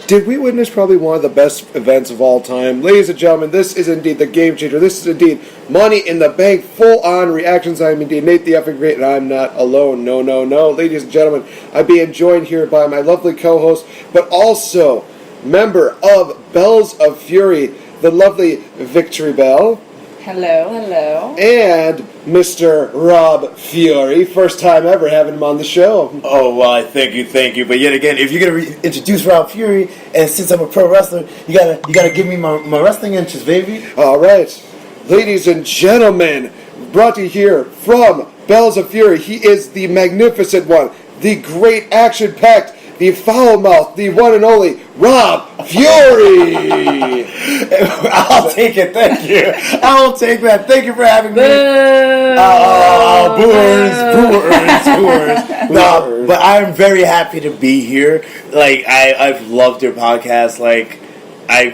Did we witness probably one of the best events of all time? Ladies and gentlemen, this is indeed the game changer. This is indeed Money in the Bank, full-on reactions. I am indeed Nate the Effing Great, and I'm not alone. No, no, no. Ladies and gentlemen, I'm being joined here by my lovely co-host, but also member of Bells of Fury, the lovely Victory Bell. Hello, hello. And Mr. Rob Fiore, first time ever having him on the show. Oh, well, thank you. But yet again, if you're gonna introduce Rob Fury, and since I'm a pro wrestler, you gotta give me my wrestling interest, baby. All right, ladies and gentlemen, brought to you here from Bells of Fury. He is the magnificent one, the great action-packed, the foul-mouthed, the one and only Rob Fury. I'll take it. Thank you. I'll take that. Thank you for having me. Boors. No, but I'm very happy to be here. Like I've loved your podcast. Like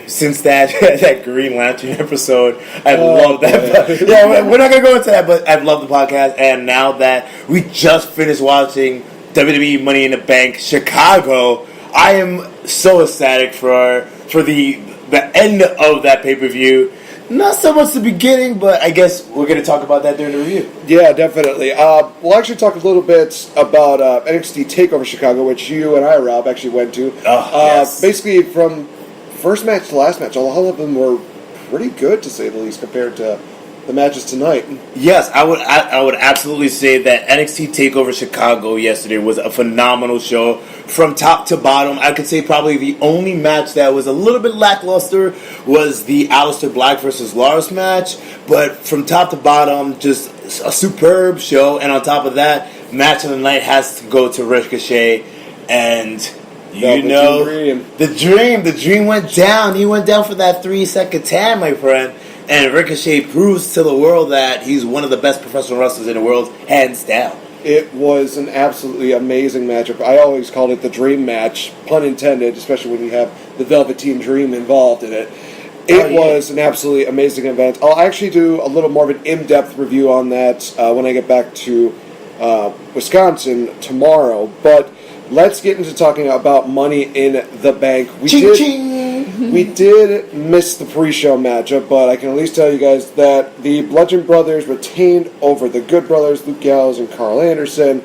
since that Green Lantern episode, I've loved that. Yeah, we're not gonna go into that, but I've loved the podcast. And now that we just finished watching WWE Money in the Bank Chicago, I am so ecstatic for the end of that pay-per-view. Not so much the beginning, but I guess we're going to talk about that during the review. Yeah, definitely. We'll actually talk a little bit about NXT TakeOver Chicago, which you and I, Rob, actually went to. Yes. Basically, from first match to last match, all of them were pretty good, to say the least, compared to the matches tonight. Yes, I would absolutely say that NXT TakeOver Chicago yesterday was a phenomenal show from top to bottom. I could say probably the only match that was a little bit lackluster was the Aleister Black versus Lars match, but from top to bottom, just a superb show. And on top of that, match of the night has to go to Ricochet, and the dream went down. He went down for that 3-second tan, my friend. And Ricochet proves to the world that he's one of the best professional wrestlers in the world, hands down. It was an absolutely amazing matchup. I always called it the dream match, pun intended, especially when you have the Velveteen Dream involved in it. It was an absolutely amazing event. I'll actually do a little more of an in-depth review on that when I get back to Wisconsin tomorrow. But let's get into talking about Money in the Bank. We did miss the pre-show matchup, but I can at least tell you guys that the Bludgeon Brothers retained over the Good Brothers, Luke Gallows and Carl Anderson.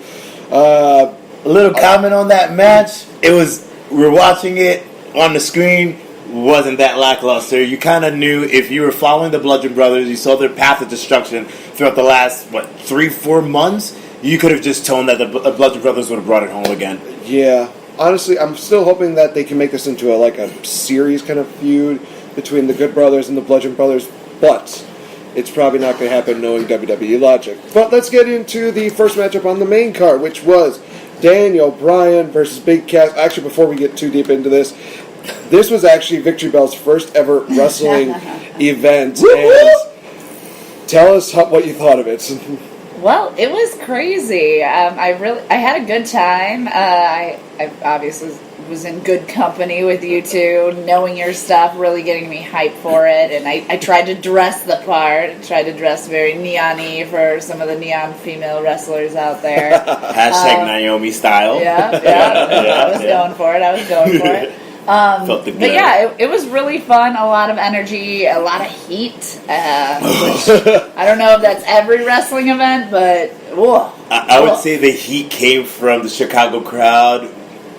A little comment on that match. We're watching it on the screen. Wasn't that lackluster? You kind of knew if you were following the Bludgeon Brothers, you saw their path of destruction throughout the last 3-4 months. You could have just told that the Bludgeon Brothers would have brought it home again. Yeah. Honestly, I'm still hoping that they can make this into a series kind of feud between the Good Brothers and the Bludgeon Brothers, but it's probably not going to happen knowing WWE logic. But let's get into the first matchup on the main card, which was Daniel Bryan versus Big Cass. Actually, before we get too deep into this was actually Victory Bell's first ever wrestling event. And tell us what you thought of it. Well, it was crazy. I had a good time. I obviously was in good company with you two, knowing your stuff, really getting me hyped for it. And I tried to dress the part. I tried to dress very neon-y for some of the neon female wrestlers out there. Hashtag Naomi style. Yeah. I was going for it. But yeah, it was really fun. A lot of energy, a lot of heat. Which I don't know if that's every wrestling event, but I would say the heat came from the Chicago crowd,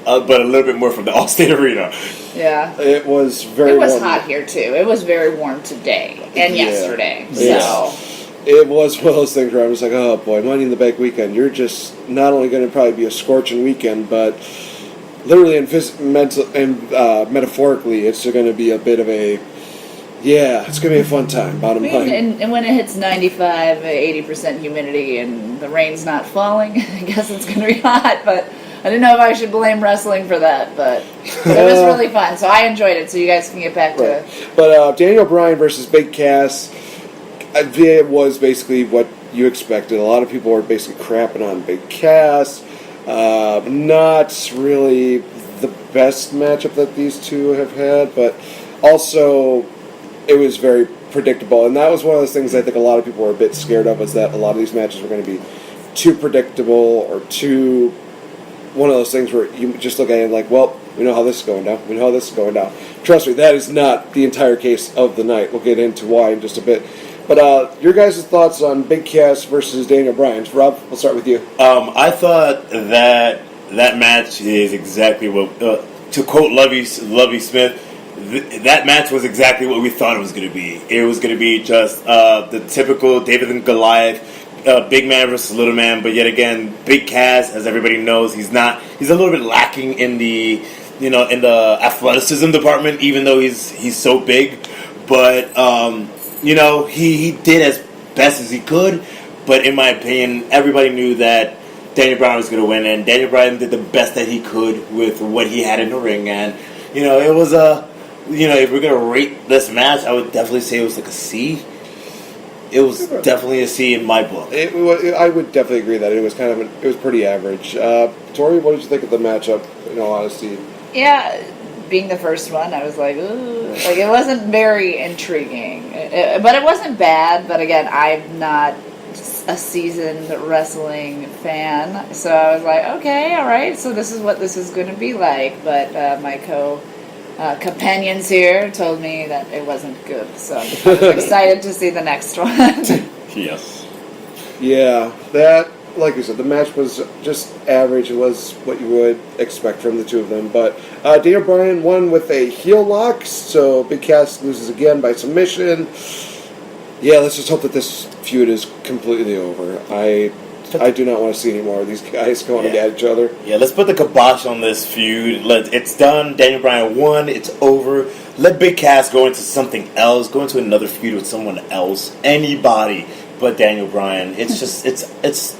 but a little bit more from the Allstate Arena. Yeah, it was very. It was warm. hot here too. It was very warm today and yesterday. Yeah. So it was one of those things where I was like, "Oh boy, Money in the Bank weekend. You're just not only going to probably be a scorching weekend, but." Literally and metaphorically, it's going to be a bit of a, it's going to be a fun time, bottom line. And when it hits 95, 80% humidity and the rain's not falling, I guess it's going to be hot, but I didn't know if I should blame wrestling for that, but it was really fun, so I enjoyed it, so you guys can get back to it. But Daniel Bryan versus Big Cass, it was basically what you expected. A lot of people were basically crapping on Big Cass. Not really the best matchup that these two have had, but also it was very predictable. And that was one of those things I think a lot of people were a bit scared of, is that a lot of these matches were going to be too predictable or too one of those things where you just look at it like, well, We know how this is going down. We know how this is going down. Trust me, that is not the entire case of the night. We'll get into why in just a bit. But your guys' thoughts on Big Cass versus Daniel Bryan. Rob, we'll start with you. I thought that match is exactly what, to quote Lovey Smith, that match was exactly what we thought it was going to be. It was going to be just the typical David and Goliath, big man versus little man. But yet again, Big Cass, as everybody knows, he's a little bit lacking in the athleticism department, even though he's so big. But he did as best as he could. But in my opinion, everybody knew that Daniel Bryan was going to win, and Daniel Bryan did the best that he could with what he had in the ring. And it was if we're going to rate this match, I would definitely say it was like a C. It was definitely a C in my book. I would definitely agree that it was it was pretty average. Tori, what did you think of the matchup? In all honesty, yeah, being the first one, I was like, ooh, like it wasn't very intriguing, but it wasn't bad. But again, I'm not a seasoned wrestling fan, so I was like, okay, all right, so this is what this is going to be like. But my companions here told me that it wasn't good, so I was excited to see the next one. Yes. Yeah, that, like you said, the match was just average. It was what you would expect from the two of them. But Daniel Bryan won with a heel lock, so Big Cass loses again by submission. Yeah, let's just hope that this feud is completely over. I do not want to see any more of these guys going at each other. Yeah, let's put the kibosh on this feud. It's done. Daniel Bryan won. It's over. Let Big Cass go into something else. Go into another feud with someone else. Anybody but Daniel Bryan. It's just, it's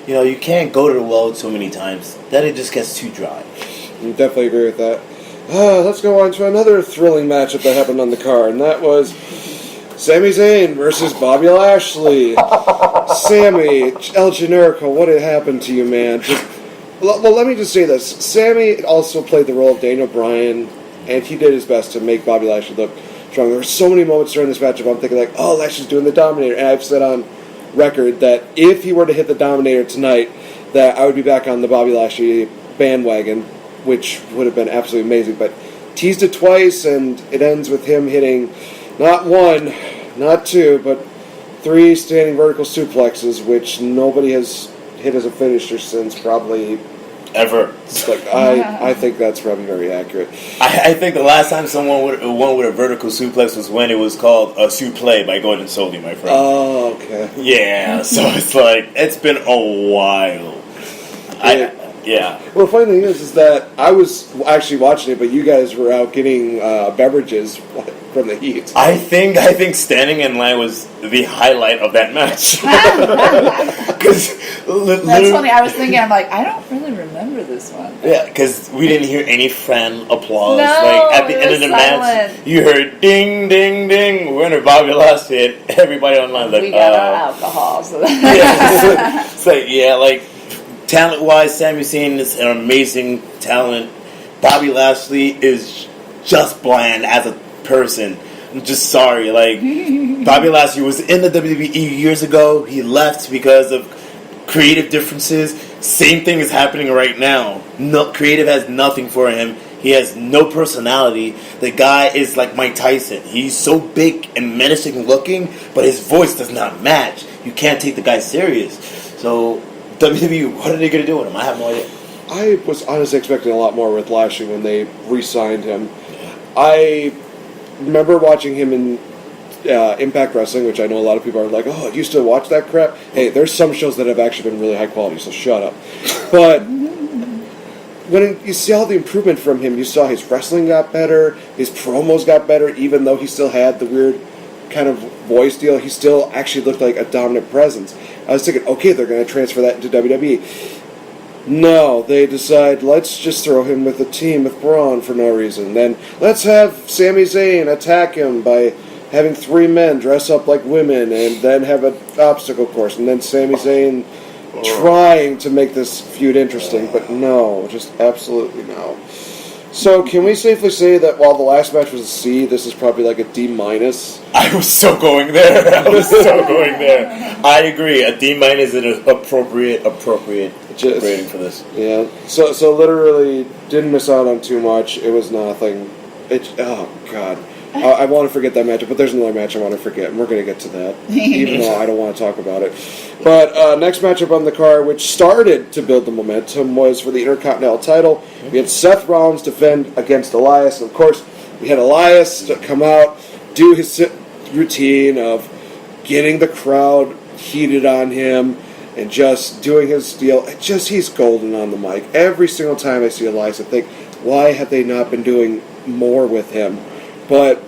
you can't go to the well so many times that it just gets too dry. I definitely agree with that. Let's go on to another thrilling matchup that happened on the card, and that was Sami Zayn versus Bobby Lashley. Sammy, El Generico, what had happened to you, man? Well, let me just say this. Sammy also played the role of Daniel Bryan, and he did his best to make Bobby Lashley look strong. There were so many moments during this matchup I'm thinking, Lashley's doing the Dominator. And I've said on record that if he were to hit the Dominator tonight, that I would be back on the Bobby Lashley bandwagon, which would have been absolutely amazing. But teased it twice, and it ends with him hitting not one, not two, but 3 standing vertical suplexes, which nobody has hit as a finisher since probably ever. I think that's probably very accurate. I think the last time someone won with a vertical suplex was when it was called a suplex by Gordon Soley, my friend. Oh, okay. Yeah, so it's been a while. Yeah. Well, the funny thing is that I was actually watching it, but you guys were out getting beverages from the heat. I think standing in line was the highlight of that match. That's funny. I was thinking, I'm like, I don't really remember this one. Yeah, because we didn't hear any fan applause. No, at the end of the match, you heard ding, ding, ding. Winner Bobby Lashley. And everybody online We got our alcohol. So talent-wise, Sami Zayn is an amazing talent. Bobby Lashley is just bland as a person. I'm just sorry. Bobby Lashley was in the WWE years ago. He left because of creative differences. Same thing is happening right now. No, creative has nothing for him. He has no personality. The guy is like Mike Tyson. He's so big and menacing looking, but his voice does not match. You can't take the guy serious. So WWE, what are they going to do with him? I have no idea. I was honestly expecting a lot more with Lashley when they re-signed him. I remember watching him in Impact Wrestling, which I know a lot of people are like, oh, do you still watch that crap? Hey, there's some shows that have actually been really high quality, so shut up. But when you see all the improvement from him, you saw his wrestling got better, his promos got better, even though he still had the weird kind of voice deal, he still actually looked like a dominant presence. I was thinking, okay, they're going to transfer that into WWE. No, they decide, let's just throw him with a team with Braun for no reason. Then let's have Sami Zayn attack him by having 3 men dress up like women and then have an obstacle course. And then Sami Zayn trying to make this feud interesting, but no, just absolutely no. So can we safely say that while the last match was a C, this is probably like a D minus? I was so going there. I agree. A D minus is an appropriate rating for this. Yeah. So literally didn't miss out on too much. It was nothing. Oh God. I want to forget that matchup, but there's another match I want to forget, and we're going to get to that, even though I don't want to talk about it. But next matchup on the card, which started to build the momentum, was for the Intercontinental title. We had Seth Rollins defend against Elias, and of course, we had Elias to come out, do his routine of getting the crowd heated on him, and just doing his deal. He's golden on the mic. Every single time I see Elias, I think, why have they not been doing more with him? But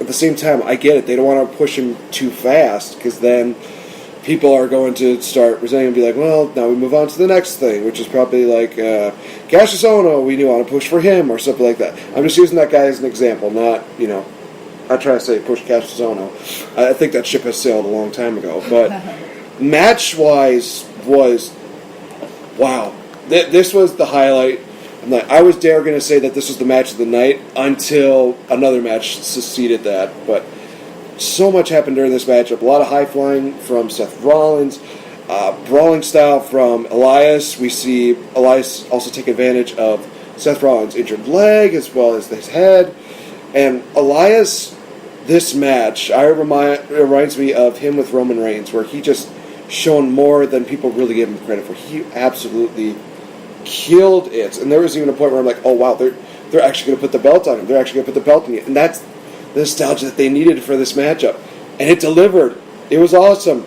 at the same time, I get it. They don't want to push him too fast because then people are going to start resenting and be like, well, now we move on to the next thing, which is probably like Cassius Ohno, we want to push for him or something like that. I'm just using that guy as an example, not trying to say push Cassius Ohno. I think that ship has sailed a long time ago. But match-wise was, wow. This was the highlight. I was dare going to say that this was the match of the night until another match succeeded that. But so much happened during this matchup. A lot of high flying from Seth Rollins, brawling style from Elias. We see Elias also take advantage of Seth Rollins' injured leg as well as his head. And Elias, this match, reminds me of him with Roman Reigns, where he just shown more than people really gave him credit for. He absolutely killed it, and there was even a point where I'm like, oh wow, they're actually going to put the belt on him. They're actually going to put the belt on him, and that's the nostalgia that they needed for this matchup, and it delivered. It was awesome.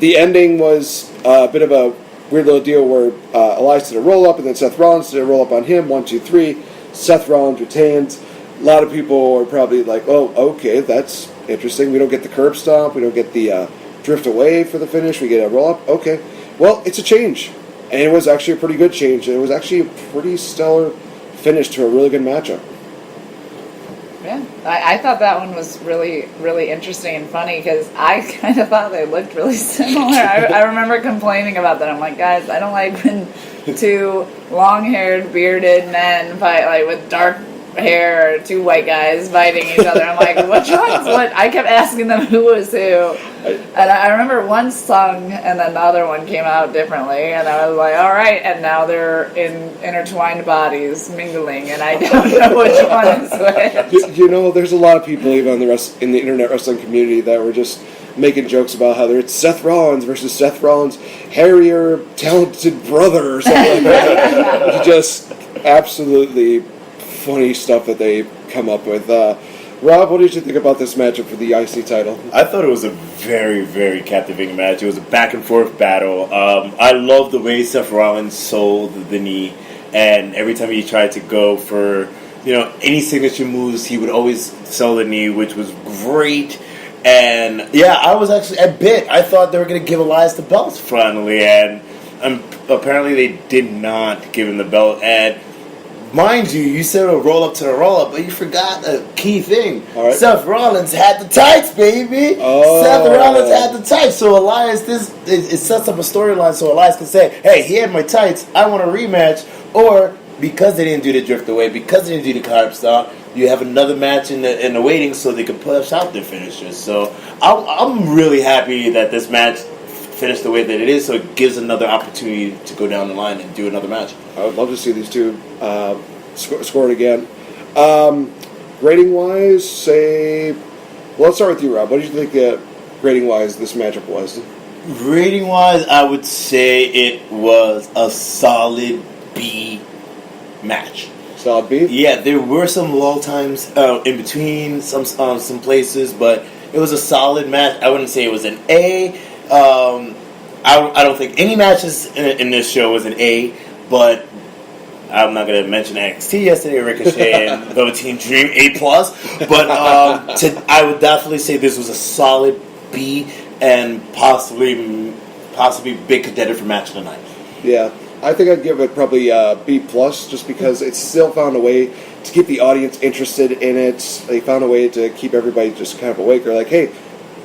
The ending was a bit of a weird little deal where Elias did a roll up, and then Seth Rollins did a roll up on him. 1, 2, 3. Seth Rollins retains. A lot of people are probably like, oh, okay, that's interesting. We don't get the curb stomp. We don't get the drift away for the finish. We get a roll up. Okay, well, it's a change. And it was actually a pretty good change. It was actually a pretty stellar finish to a really good matchup. Yeah, I thought that one was really, really interesting and funny because I kind of thought they looked really similar. I remember complaining about that. I'm like, guys, I don't like when two long-haired, bearded men fight like with dark hair, or two white guys fighting each other. I'm like, which one's what? I kept asking them who was who. And I remember one sung and then the other one came out differently. And I was like, all right. And now they're in intertwined bodies mingling. And I don't know which one is which. There's a lot of people even in the internet wrestling community that were just making jokes about how it's Seth Rollins versus Seth Rollins' hairier, talented brother or something like that. Just absolutely funny stuff that they come up with. Rob, what did you think about this matchup for the IC title? I thought it was a very, very captivating match. It was a back and forth battle. I love the way Seth Rollins sold the knee, and every time he tried to go for any signature moves, he would always sell the knee, which was great. And yeah, I was actually I thought they were going to give Elias the belt finally, and apparently they did not give him the belt. And mind you, you said a roll up to the roll up, but you forgot a key thing. Right. Seth Rollins had the tights, baby. Oh. Seth Rollins had the tights. So Elias, it sets up a storyline so Elias can say, hey, he had my tights, I want a rematch. Or because they didn't do the drift away, because they didn't do the carb stop, you have another match in the waiting so they can push out their finishers. So I'm really happy that this match finished the way that it is, so it gives another opportunity to go down the line and do another match. I would love to see these two score it again. Rating-wise, let's start with you, Rob. What did you think rating-wise this matchup was? Rating-wise, I would say it was a solid B match. Solid B? Yeah, there were some lull times in between some places, but it was a solid match. I wouldn't say it was an A. I don't think any matches in this show was an A, but I'm not going to mention NXT yesterday, Ricochet and Velveteen Dream A+. But I would definitely say this was a solid B and possibly big contender for match of the night. Yeah, I think I'd give it probably B+, just because it still found a way to keep the audience interested in it. They found a way to keep everybody just kind of awake. They're like, hey,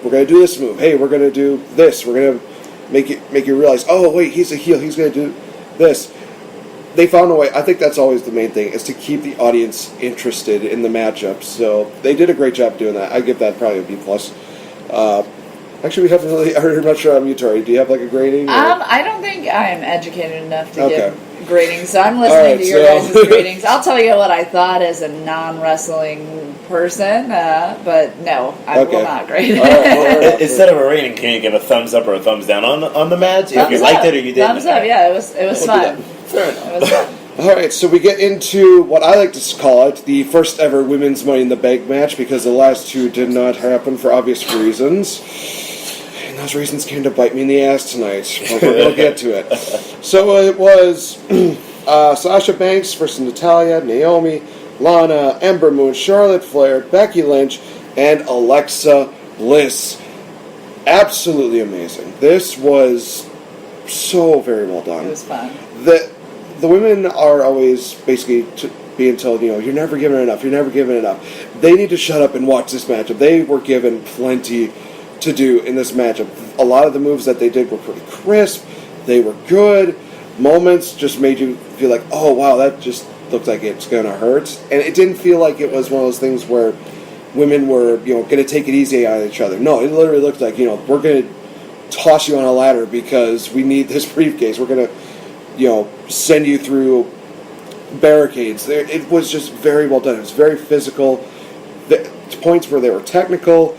we're going to do this move. Hey, we're going to do this. We're going to make you realize, oh, wait, he's a heel. He's going to do this. they found a way. I think that's always the main thing, is to keep the audience interested in the matchup. So they did a great job doing that. I give that probably a B+. Actually, we haven't really heard much from you, Tori. Do you have like a grading? I don't think I'm educated enough to Okay. give gradings, so I'm listening Alright, to your so- guys' gradings. I'll tell you what I thought as a non-wrestling person, but no, I Okay. will not grade it. All right, well, Instead of a rating, can you give a thumbs up or a thumbs down on the match? If you Thumbs liked up. it or you didn't? Thumbs up, yeah, it was We'll do fun. that. Fair enough. It was fun. All right, so we get into what I like to call it the first ever women's Money in the Bank match, because the last two did not happen for obvious reasons. And those reasons came to bite me in the ass tonight, but we'll get to it. So it was Sasha Banks versus Natalya, Naomi, Lana, Ember Moon, Charlotte Flair, Becky Lynch, and Alexa Bliss. Absolutely amazing. This was so very well done. It was fun. The women are always basically being told, you're never given enough, you're never given enough. They need to shut up and watch this matchup. They were given plenty to do in this matchup. A lot of the moves that they did were pretty crisp. They were good. Moments just made you feel like, oh, wow, that just looked like it's going to hurt. And it didn't feel like it was one of those things where women were, going to take it easy on each other. No, it literally looked like, we're going to toss you on a ladder because we need this briefcase. We're going to send you through barricades. It was just very well done. It was very physical. The points where they were technical.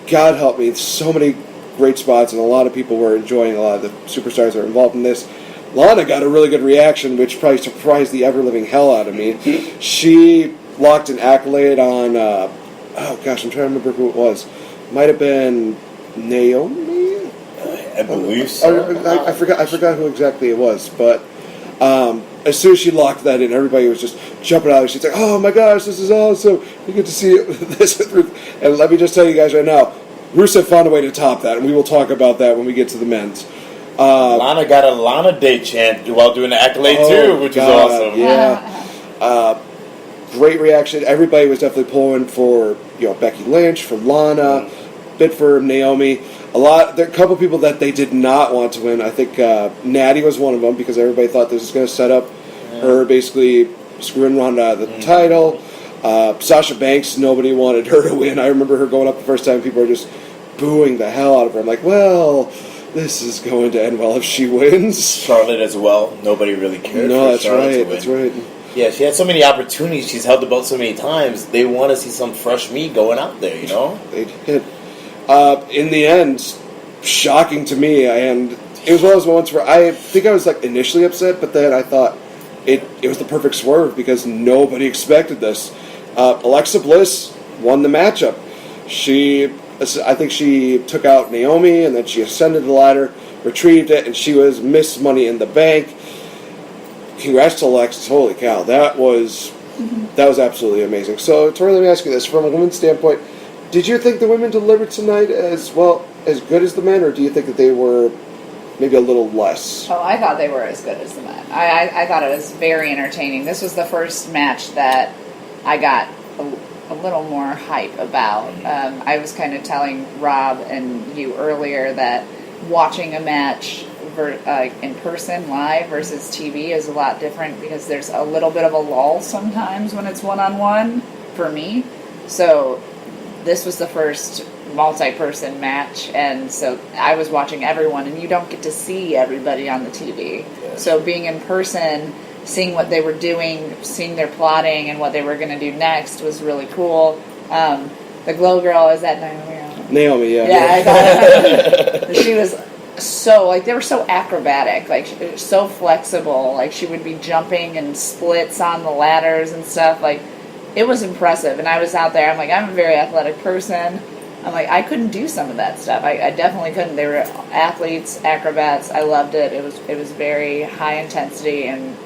God help me, so many great spots, and a lot of people were enjoying a lot of the superstars that are involved in this. Lana got a really good reaction, which probably surprised the ever-living hell out of me. She locked an accolade on, I'm trying to remember who it was. Might have been Naomi? I believe so. I forgot who exactly it was, but as soon as she locked that in, everybody was just jumping out. She's like, "Oh my gosh, this is awesome! You get to see it." And let me just tell you guys right now, Rusev found a way to top that, and we will talk about that when we get to the men's. Lana got a Lana Day chant while doing the accolade too, which is awesome. Yeah. Great reaction. Everybody was definitely pulling for Becky Lynch, for Lana, bit for Naomi. There are a couple people that they did not want to win. I think Natty was one of them, because everybody thought this was going to set up her basically screwing Ronda out of the title. Sasha Banks, nobody wanted her to win. I remember her going up the first time. People were just booing the hell out of her. I'm like, well, this is going to end well if she wins. Charlotte as well. Nobody really cared. No, for that's Charlotte to right. win. That's right. Yeah, she had so many opportunities. She's held the belt so many times. They want to see some fresh meat going out there, They did. In the end, shocking to me, and it was one of those moments where I think I was initially upset, but then I thought it was the perfect swerve because nobody expected this. Alexa Bliss won the matchup. I think she took out Naomi, and then she ascended the ladder, retrieved it, and she was Miss Money in the Bank. Congrats to Alexa. Holy cow, that was absolutely amazing. So, Tori, let me ask you this. From a women's standpoint, did you think the women delivered tonight as good as the men, or do you think that they were maybe a little less? Oh, I thought they were as good as the men. I thought it was very entertaining. This was the first match that I got a little more hype about. I was kind of telling Rob and you earlier that watching a match in person, live, versus TV is a lot different because there's a little bit of a lull sometimes when it's one-on-one for me. So this was the first multi-person match, and so I was watching everyone, and you don't get to see everybody on the TV. Yes. So being in person, seeing what they were doing, seeing their plotting and what they were going to do next was really cool. The Glow Girl, is that Naomi? Naomi, yeah. Yeah, I thought she was so, they were so acrobatic, so flexible. She would be jumping and splits on the ladders and stuff. It was impressive, and I was out there. I'm a very athletic person. I couldn't do some of that stuff. I definitely couldn't. They were athletes, acrobats. I loved it. It was very high intensity and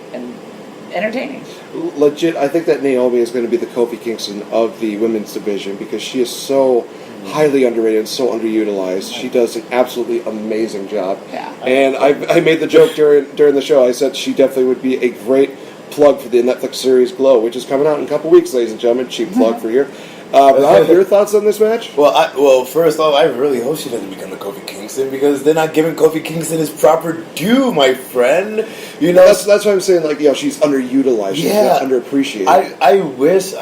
entertaining. Legit, I think that Naomi is going to be the Kofi Kingston of the women's division because she is so highly underrated and so underutilized. She does an absolutely amazing job. Yeah. And I made the joke during the show. I said she definitely would be a great plug for the Netflix series Glow, which is coming out in a couple weeks, ladies and gentlemen. Cheap plug for here. Rob, your thoughts on this match? Well, first off, I really hope she doesn't become the Kofi Kingston because they're not giving Kofi Kingston his proper due, my friend. You know, That's what I'm saying. Like, she's underutilized. She's underappreciated. I wish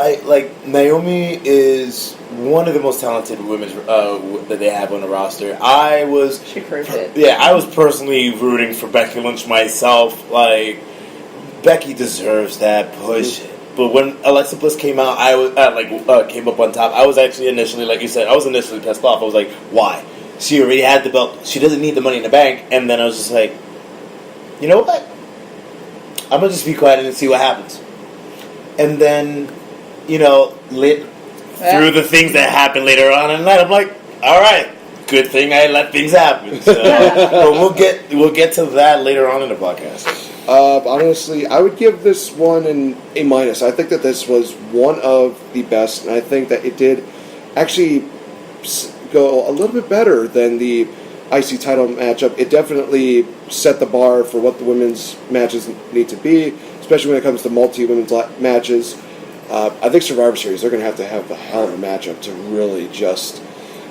Naomi is one of the most talented women that they have on the roster. She proved it. Yeah, I was personally rooting for Becky Lynch myself. Like, Becky deserves that push. But when Alexa Bliss came out, I was came up on top. I was actually initially, like you said, I was initially pissed off. I was like, why? She already had the belt. She doesn't need the Money in the Bank. And then I was just like, you know what? I'm gonna just be quiet and see what happens. And then, through the things that happened later on in the night, I'm like, all right, good thing I let things happen. So, but we'll get to that later on in the podcast. Honestly, I would give this one an A-. I think that this was one of the best, and I think that it did actually go a little bit better than the IC title matchup. It definitely set the bar for what the women's matches need to be, especially when it comes to multi-women's matches. I think Survivor Series, they're going to have a hell of a matchup to really just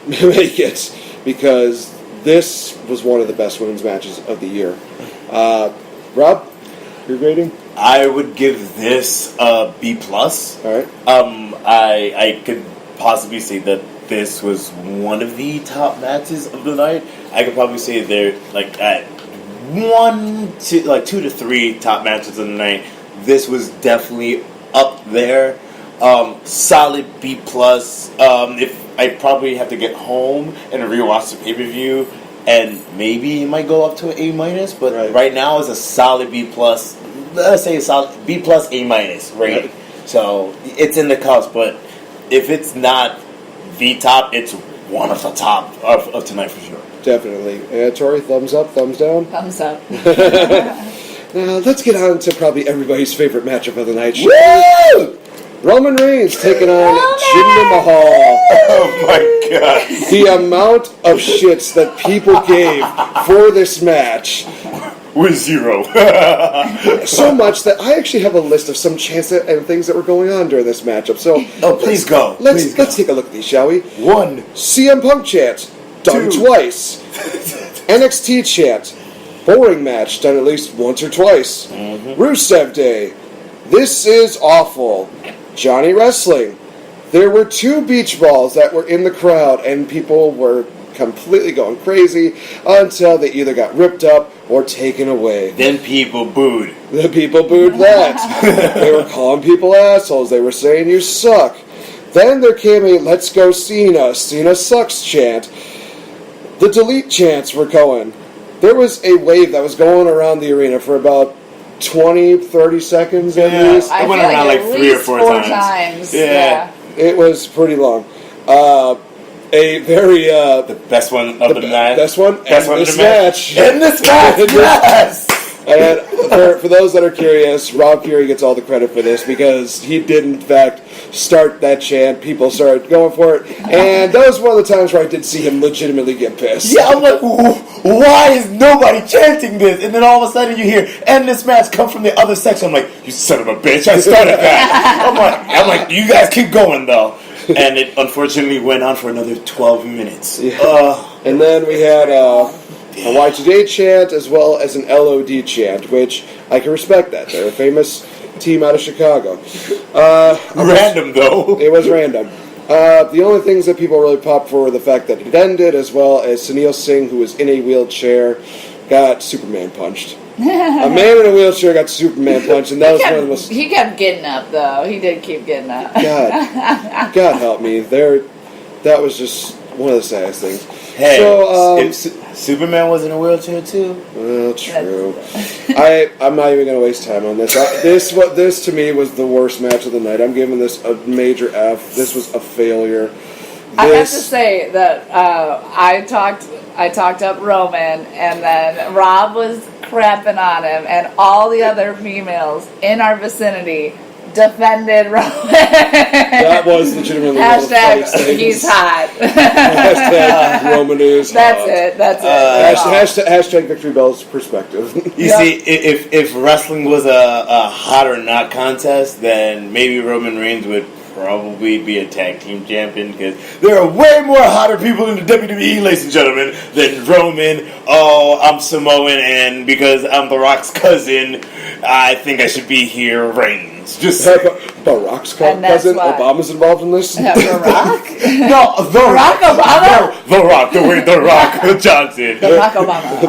make it, because this was one of the best women's matches of the year. Rob, your rating? I would give this a B+. All right. I could possibly say that this was one of the top matches of the night. I could probably say they're like at 2 to 3 top matches of the night. This was definitely up there. Solid B+. If I probably have to get home and rewatch the pay-per-view, and maybe it might go up to an A-, but right now it's a solid B+. Let's say a solid B+, A-, right? So it's in the cusp, but if it's not the top, it's one of the top of tonight for sure. Definitely. Tori, thumbs up, thumbs down? Thumbs up. Now, let's get on to probably everybody's favorite matchup of the night. Woo! Roman Reigns taking on Jinder Mahal. Oh my god. The amount of shits that people gave for this match was 0. so much that I actually have a list of some chants and things that were going on during this matchup. So, please go. Let's take a look at these, shall we? 1. CM Punk chant, done 2. twice. NXT chant, boring match, done at least once or twice. Rusev Day, this is awful. Johnny Wrestling, there were 2 beach balls that were in the crowd, and people were completely going crazy until they either got ripped up or taken away. Then people booed. The people booed that. They were calling people assholes. They were saying you suck. Then there came a Let's Go Cena, Cena sucks chant. The delete chants were going. There was a wave that was going around the arena for about 20, 30 seconds at least. I went around like 3 or 4 times. Yeah. It was pretty long. A very the best one of the night. Best one. Best one of the match. In this match. Yes. And for those that are curious, Rob Fury gets all the credit for this because he did in fact start that chant. People started going for it, and that was one of the times where I did see him legitimately get pissed. Yeah, I'm like, why is nobody chanting this? And then all of a sudden you hear "end this match" come from the other section. I'm like, you son of a bitch! I started that. I'm like, you guys keep going though. And it unfortunately went on for another 12 minutes. Yeah. And then we had a Y2J chant as well as an LOD chant, which I can respect that. They're a famous team out of Chicago. Random, though. It was random. The only things that people really popped for were the fact that it ended, as well as Sunil Singh, who was in a wheelchair, got Superman punched. A man in a wheelchair got Superman punched, and that was one of the most... He kept getting up, though. He did keep getting up. God help me. That was just one of the saddest things. Hey, so, Superman was in a wheelchair too. Well, true. I'm not even going to waste time on this. This to me was the worst match of the night. I'm giving this a major F. This was a failure. I have to say that I talked up Roman, and then Rob was crapping on him, and all the other females in our vicinity defended Roman. That was legitimately one of the funniest Hashtag things. he's hot. Hashtag Roman is hot. That's it. Hashtag Victory Bell's perspective. You see, if wrestling was a hot or not contest, then maybe Roman Reigns would probably be a tag team champion because there are way more hotter people in the WWE, ladies and gentlemen, than Roman. Oh, I'm Samoan, and because I'm The Rock's cousin, I think I should be here, Reigns. Just Barack's cousin. Obama's involved in this. The Rock. no, The Barack Obama? The Rock, the Rock Johnson. Barack Obama.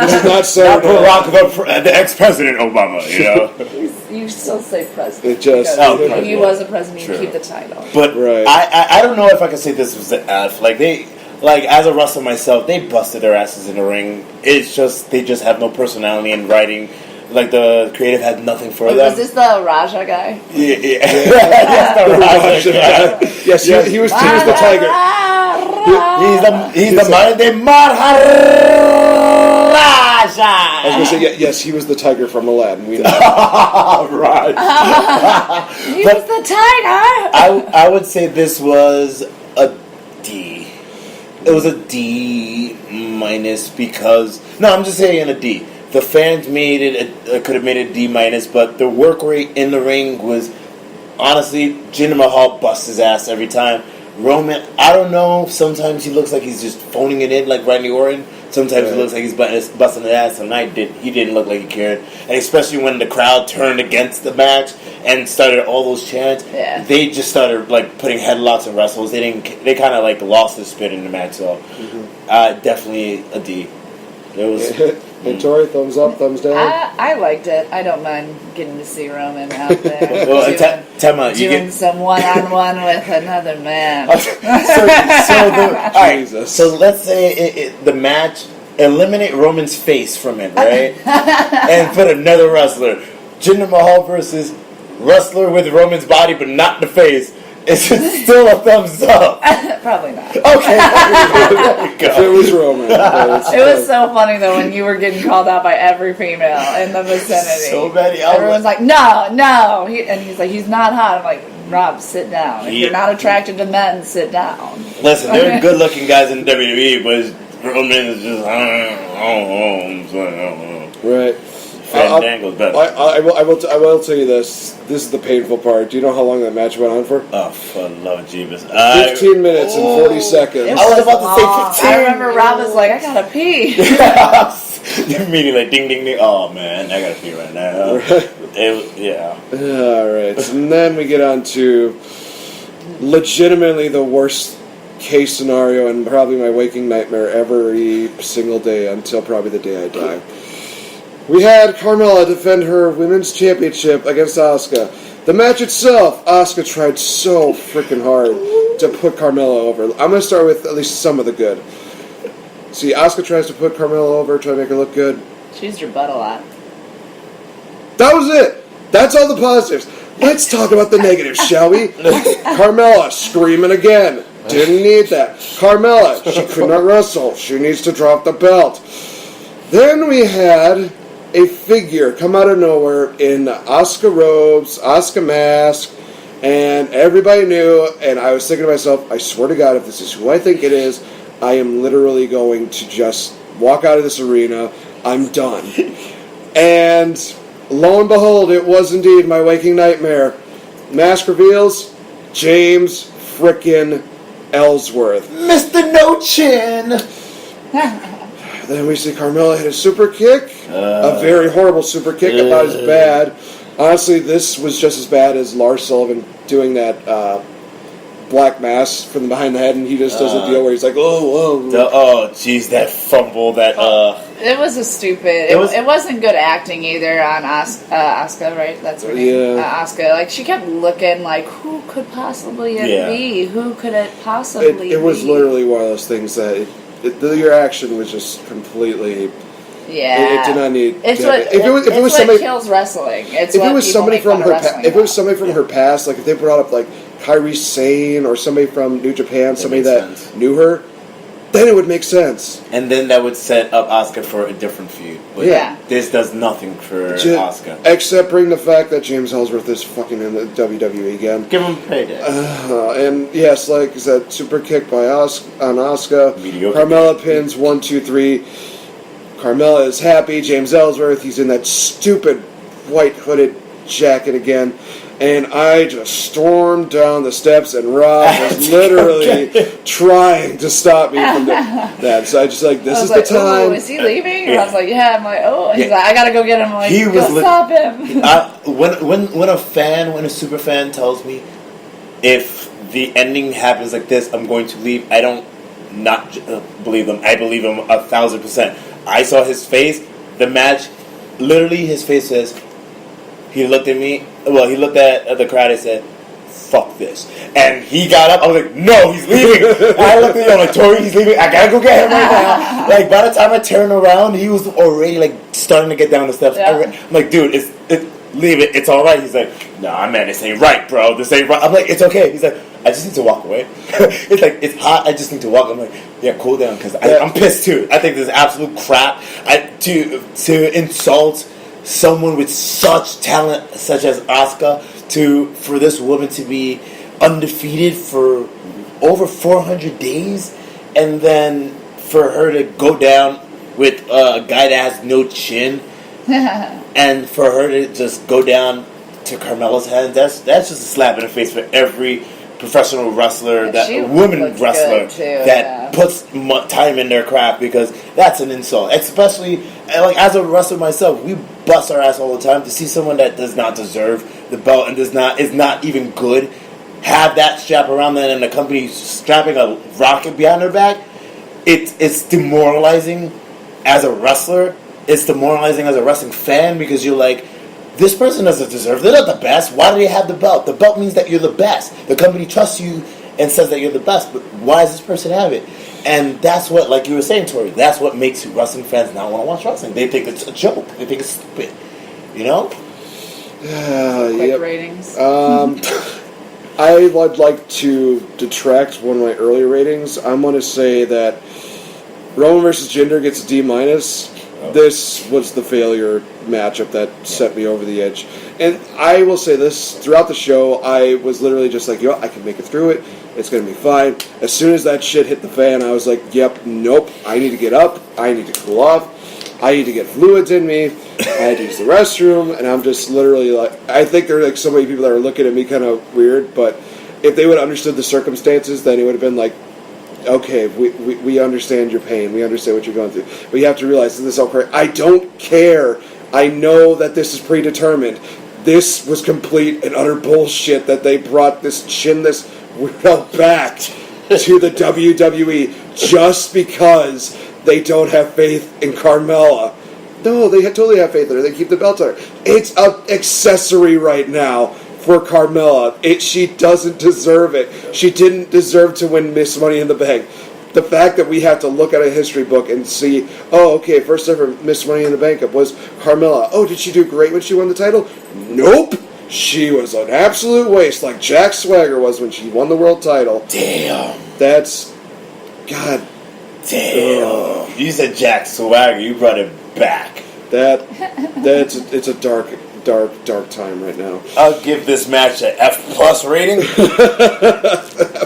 This is not so. Not Barack, the ex-president Obama, you know. You still say president. It just. Because he was a president. You True. keep the title. But Right. I don't know if I can say this was an F. Like as a wrestler myself, they busted their asses in the ring. It's just they just have no personality in writing. Like the creative had nothing for them. Was this the Raja guy? Yeah. Yes, the Raja guy. Yes, he was the tiger. He's the modern day Maharaja. I was going to say, yes, he was the tiger from Aladdin. We know. Right. He was the tiger. I would say this was a D. It was a D minus because I'm just saying a D. The fans made it could have made it a D minus, but the work rate in the ring was honestly Jinder Mahal busts his ass every time. Roman, I don't know. Sometimes he looks like he's just phoning it in like Randy Orton. Sometimes it looks like he's busting his ass. Tonight he didn't look like he cared, and especially when the crowd turned against the match and started all those chants. Yeah. They just started like putting headlocks and wrestles. They kind of like lost the spit in the match. So definitely a D. It was. And Tori, thumbs up, thumbs down. I liked it. I don't mind getting to see Roman out there Well, tell me, doing some one-on-one with another man. So let's say the match, eliminate Roman's face from it, right? And put another wrestler. Jinder Mahal versus wrestler with Roman's body but not the face. Is it still a thumbs up? Probably not. Okay. There we go. It was Roman. It was so funny though when you were getting called out by every female in the vicinity. So many. Everyone's like, no. And he's like, he's not hot. I'm like, Rob, sit down. If you're not attracted to men, sit down. Listen, there are good-looking guys in WWE, but Roman is just I don't know. Right. Fandango's better. I will tell you this. This is the painful part. Do you know how long that match went on for? Oh, for the love of Jeebus. 15 minutes and 40 seconds. I was about to say 15. I remember Rob was like, I gotta pee. Meaning like ding ding ding. Oh man, I gotta pee right now. Yeah. All right. And then we get on to legitimately the worst case scenario and probably my waking nightmare every single day until probably the day I die. We had Carmella defend her women's championship against Asuka. The match itself, Asuka tried so freaking hard to put Carmella over. I'm going to start with at least some of the good. See, Asuka tries to put Carmella over, try to make her look good. She used her butt a lot. That was it. That's all the positives. Let's talk about the negatives, shall we? Carmella screaming again. Didn't need that. Carmella, she could not wrestle. She needs to drop the belt. Then we had a figure come out of nowhere in Asuka robes, Asuka mask, and everybody knew, and I was thinking to myself, I swear to God, if this is who I think it is, I am literally going to just walk out of this arena. I'm done. And lo and behold, it was indeed my waking nightmare. Mask reveals James frickin' Ellsworth. Mr. No Chin. Then we see Carmella hit a super kick. A very horrible super kick, about as bad. Honestly, this was just as bad as Lars Sullivan doing that black mass from behind the head, and he just does a deal where he's like, Oh, jeez, that fumble, that It was a stupid. It wasn't good acting either on Asuka, right? That's her name. Yeah. Asuka. Like she kept looking like, who could possibly it be? Who could it possibly be? It was literally one of those things that your action was just completely. Yeah. It did not need. It's to, what if it was somebody, kills wrestling. It's if what it was people somebody make fun from of her, wrestling if it was about. somebody from her past, like if they brought up like Kairi Sane or somebody from New Japan, somebody that knew her, then it would make sense. and then that would set up Asuka for a different feud. But Yeah. this does nothing for Asuka. Except bring the fact that James Ellsworth is fucking in the WWE again. Give him payday. And yes, like I said, super kick by Asuka. Mediocre. Carmella pins 1, 2, 3. Carmella is happy. James Ellsworth, he's in that stupid white hooded jacket again. And I just stormed down the steps, and Rob was literally trying to stop me from that. So I just like, this is the time. Is he leaving? And I was like, yeah. I'm like, oh. He's like, I gotta go get him. I'm like, go stop him. When a super fan tells me if the ending happens like this, I'm going to leave, I don't not believe them. I believe him 1,000%. I saw his face. The match, literally, his face says. He looked at me. Well, he looked at the crowd and said, "Fuck this!" And he got up. I was like, "No, he's leaving." I looked at him like, "Tori, he's leaving. I gotta go get him right now." Like by the time I turned around, he was already like starting to get down the steps. Yeah. I'm like, "Dude, leave it. It's all right." He's like, "Nah, man, this ain't right, bro. This ain't right." I'm like, "It's okay." He's like, "I just need to walk away." It's like it's hot. I just need to walk. I'm like, "Yeah, cool down," because I'm pissed too. I think this is absolute crap. To insult someone with such talent, such as Asuka, for this woman to be undefeated for over 400 days, and then for her to go down with a guy that has no chin, and for her to just go down to Carmella's hand, that's just a slap in the face for every professional wrestler, woman wrestler puts time in their craft, because that's an insult. Especially like as a wrestler myself, we bust our ass all the time. To see someone that does not deserve the belt and is not even good have that strap around them, and the company strapping a rocket behind their back, it's demoralizing as a wrestler. It's demoralizing as a wrestling fan, because you're like, this person doesn't deserve. They're not the best. Why do they have the belt? The belt means that you're the best. The company trusts you and says that you're the best. But why does this person have it? And that's what, like you were saying, Tori, that's what makes wrestling fans not want to watch wrestling. They think it's a joke. They think it's stupid. You know? Quick ratings. I would like to detract one of my earlier ratings. I'm going to say that Roman versus Jinder gets a D-. This was the failure matchup that set me over the edge. And I will say this, throughout the show, I was literally just like, I can make it through it. It's going to be fine. As soon as that shit hit the fan, I was like, nope, I need to get up. I need to cool off. I need to get fluids in me. I had to use the restroom. And I'm just literally like, I think there are like so many people that are looking at me kind of weird, but if they would have understood the circumstances, then it would have been like, okay, we understand your pain. We understand what you're going through. But you have to realize that this is all correct. I don't care. I know that this is predetermined. This was complete and utter bullshit that they brought this chinless weirdo back to the WWE just because they don't have faith in Carmella. No, they totally have faith in her. They keep the belt on her. It's an accessory right now for Carmella. She doesn't deserve it. She didn't deserve to win Miss Money in the Bank. The fact that we have to look at a history book and see, first ever Miss Money in the Bank was Carmella. Oh, did she do great when she won the title? Nope. She was an absolute waste, like Jack Swagger was when she won the world title. Damn. That's... God. Damn. You said Jack Swagger. You brought it back. It's a dark time right now. I'll give this match an F+ rating.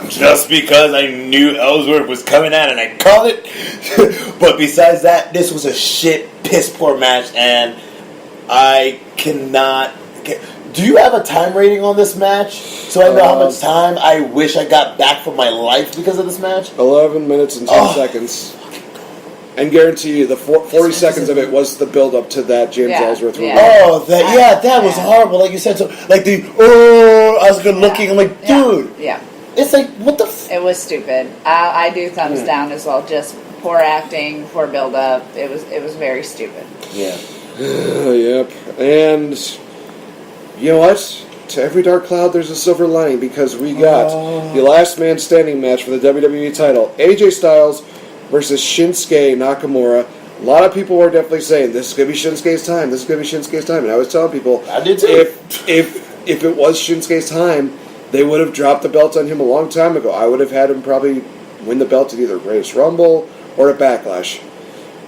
Just because I knew Ellsworth was coming out and I called it. But besides that, this was a shit, piss poor match, and I cannot... Do you have a time rating on this match? So I know how much time I wish I got back from my life because of this match? 11 minutes and 10 seconds. And guarantee you, the 40 seconds of it was the build-up to that James Ellsworth reveal. Oh, that was horrible. Like you said, so like I was good looking. I'm like, dude. Yeah. It's like, what the It was stupid. I do thumbs down as well. Just poor acting, poor build-up. It was very stupid. Yeah. Yep. And you know what? To every dark cloud, there's a silver lining, because we got the last man standing match for the WWE title. AJ Styles versus Shinsuke Nakamura. A lot of people were definitely saying, this is going to be Shinsuke's time. This is going to be Shinsuke's time. And I was telling people, I did too. If it was Shinsuke's time, they would have dropped the belt on him a long time ago. I would have had him probably win the belt at either Greatest Rumble or at Backlash.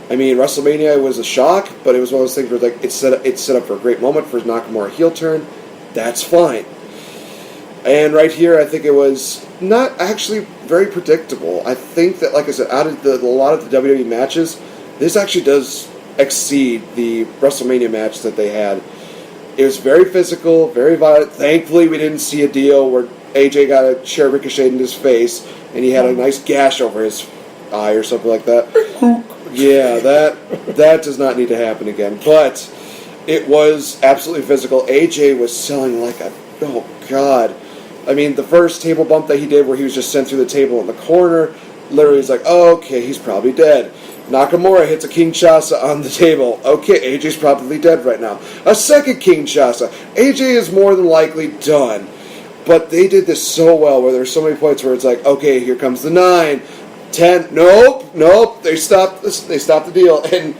I mean, WrestleMania was a shock, but it was one of those things where like it's set up for a great moment for Nakamura heel turn. That's fine. And right here, I think it was not actually very predictable. I think that, like I said, out of a lot of the WWE matches, this actually does exceed the WrestleMania match that they had It was very physical, very violent. Thankfully, we didn't see a deal where AJ got a chair ricocheted in his face and he had a nice gash over his eye or something like that. Yeah, that does not need to happen again. But it was absolutely physical. AJ was selling like a, oh God. I mean, the first table bump that he did where he was just sent through the table in the corner, literally was like, oh, okay, he's probably dead. Nakamura hits a Kinshasa on the table. Okay, AJ's probably dead right now. A second Kinshasa. AJ is more than likely done. But they did this so well where there's so many points where it's like, okay, here comes the 9, 10. Nope. They stopped the deal. And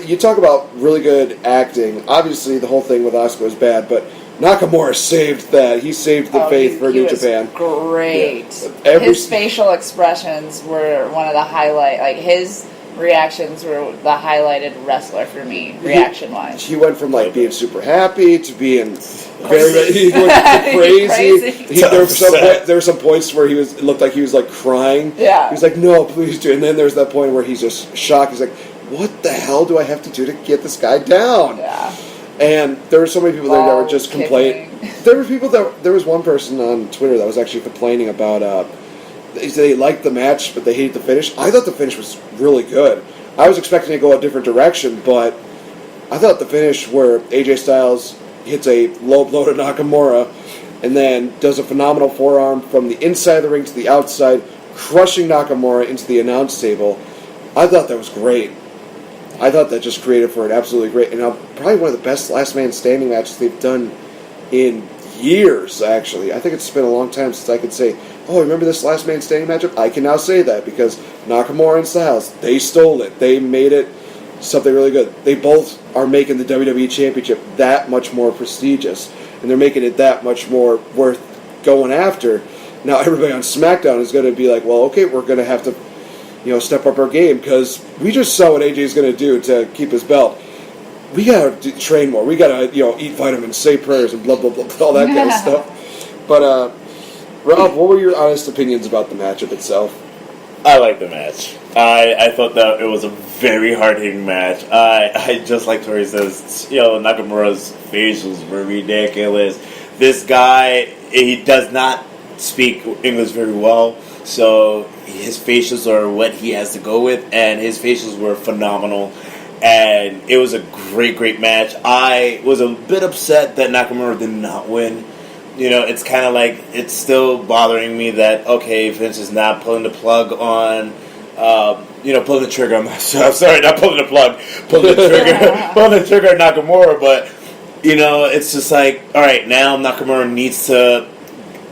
you talk about really good acting. Obviously, the whole thing with Asuka was bad, but Nakamura saved that. He saved the faith for New Japan. Great. Yeah. His facial expressions were one of the highlight. Like his reactions were the highlighted wrestler for me, reaction wise. He went from like being super happy to being very he went crazy. There were some points where it looked like he was like crying. Yeah. He was like, "No, please do." And then there's that point where he's just shocked. He's like, "What the hell do I have to do to get this guy down?" Yeah. And there were so many people there that were just complaining. There was one person on Twitter that was actually complaining about. They liked the match, but they hated the finish. I thought the finish was really good. I was expecting to go a different direction, but I thought the finish where AJ Styles hits a low blow to Nakamura and then does a phenomenal forearm from the inside of the ring to the outside, crushing Nakamura into the announce table. I thought that was great. I thought that just created for an absolutely great, and probably one of the best last man standing matches they've done in years, actually. I think it's been a long time since I could say, oh, remember this last man standing matchup? I can now say that because Nakamura and Styles, they stole it. They made it something really good. They both are making the WWE Championship that much more prestigious, and they're making it that much more worth going after. Now everybody on SmackDown is going to be like, well, okay, we're going to have to step up our game because we just saw what AJ is going to do to keep his belt. We got to train more. We got to, eat vitamins, say prayers, and blah, blah, blah, all that kind of stuff. But, Rob, what were your honest opinions about the matchup itself? I like the match. I thought that it was a very hard-hitting match. I just like Tori says, Nakamura's facials were ridiculous. This guy, he does not speak English very well, so his facials are what he has to go with, and his facials were phenomenal. And it was a great match. I was a bit upset that Nakamura did not win. It's kind of like, it's still bothering me that, okay, Vince is not pulling the plug on, pulling the trigger. I'm sorry, not pulling the plug, pulling the trigger, pulling the trigger on Nakamura, but, it's just like, all right, now Nakamura needs to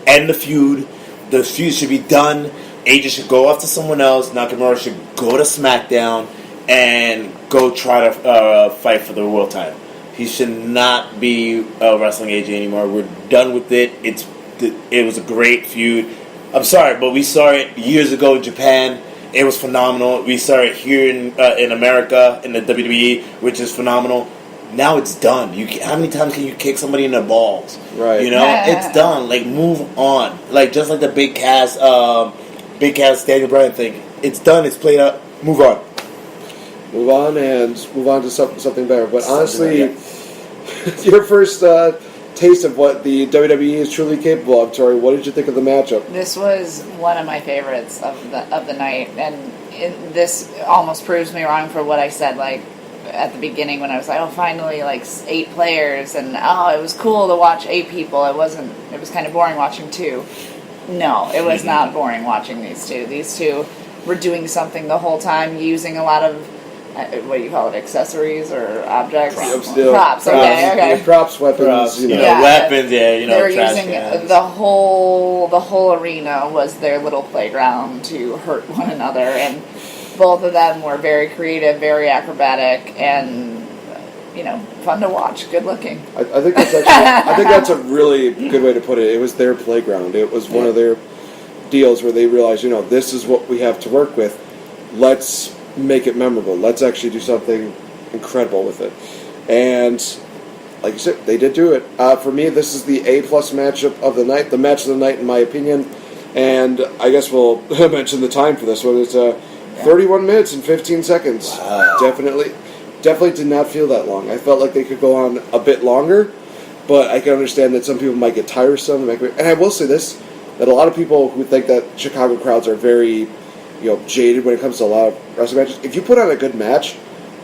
end the feud. The feud should be done. AJ should go off to someone else. Nakamura should go to SmackDown and go try to fight for the world title. He should not be wrestling AJ anymore. We're done with it. It was a great feud. I'm sorry, but we saw it years ago in Japan. It was phenomenal. We saw it here in America in the WWE, which is phenomenal. Now it's done. How many times can you kick somebody in the balls? Right. It's done. Like, move on. Like, just like the Big Cass Daniel Bryan thing. It's done. It's played out. Move on. Move on to something better. But honestly, your first taste of what the WWE is truly capable of, Tori, what did you think of the matchup? This was one of my favorites of the night, and this almost proves me wrong for what I said, like, at the beginning when I was like, oh, finally, like, 8 players, and, it was cool to watch 8 people. It was kind of boring watching 2. No, it was not boring watching these two. These two were doing something the whole time, using a lot of, what do you call it, accessories or objects? Props. Okay. Yeah, props, weapons, weapons, they were using cans. the whole arena was their little playground to hurt one another, and both of them were very creative, very acrobatic, and fun to watch, good looking. I think that's a really good way to put it. It was their playground. It was one of their deals where they realized, this is what we have to work with. Let's make it memorable. Let's actually do something incredible with it. And like you said, they did do it. For me, this is the A+ matchup of the night, the match of the night in my opinion. And I guess we'll mention the time for this one. It's 31 minutes and 15 seconds. Wow. Definitely. definitely did not feel that long. I felt like they could go on a bit longer, but I can understand that some people might get tiresome. And I will say this, that a lot of people who think that Chicago crowds are very, jaded when it comes to a lot of wrestling matches, if you put on a good match,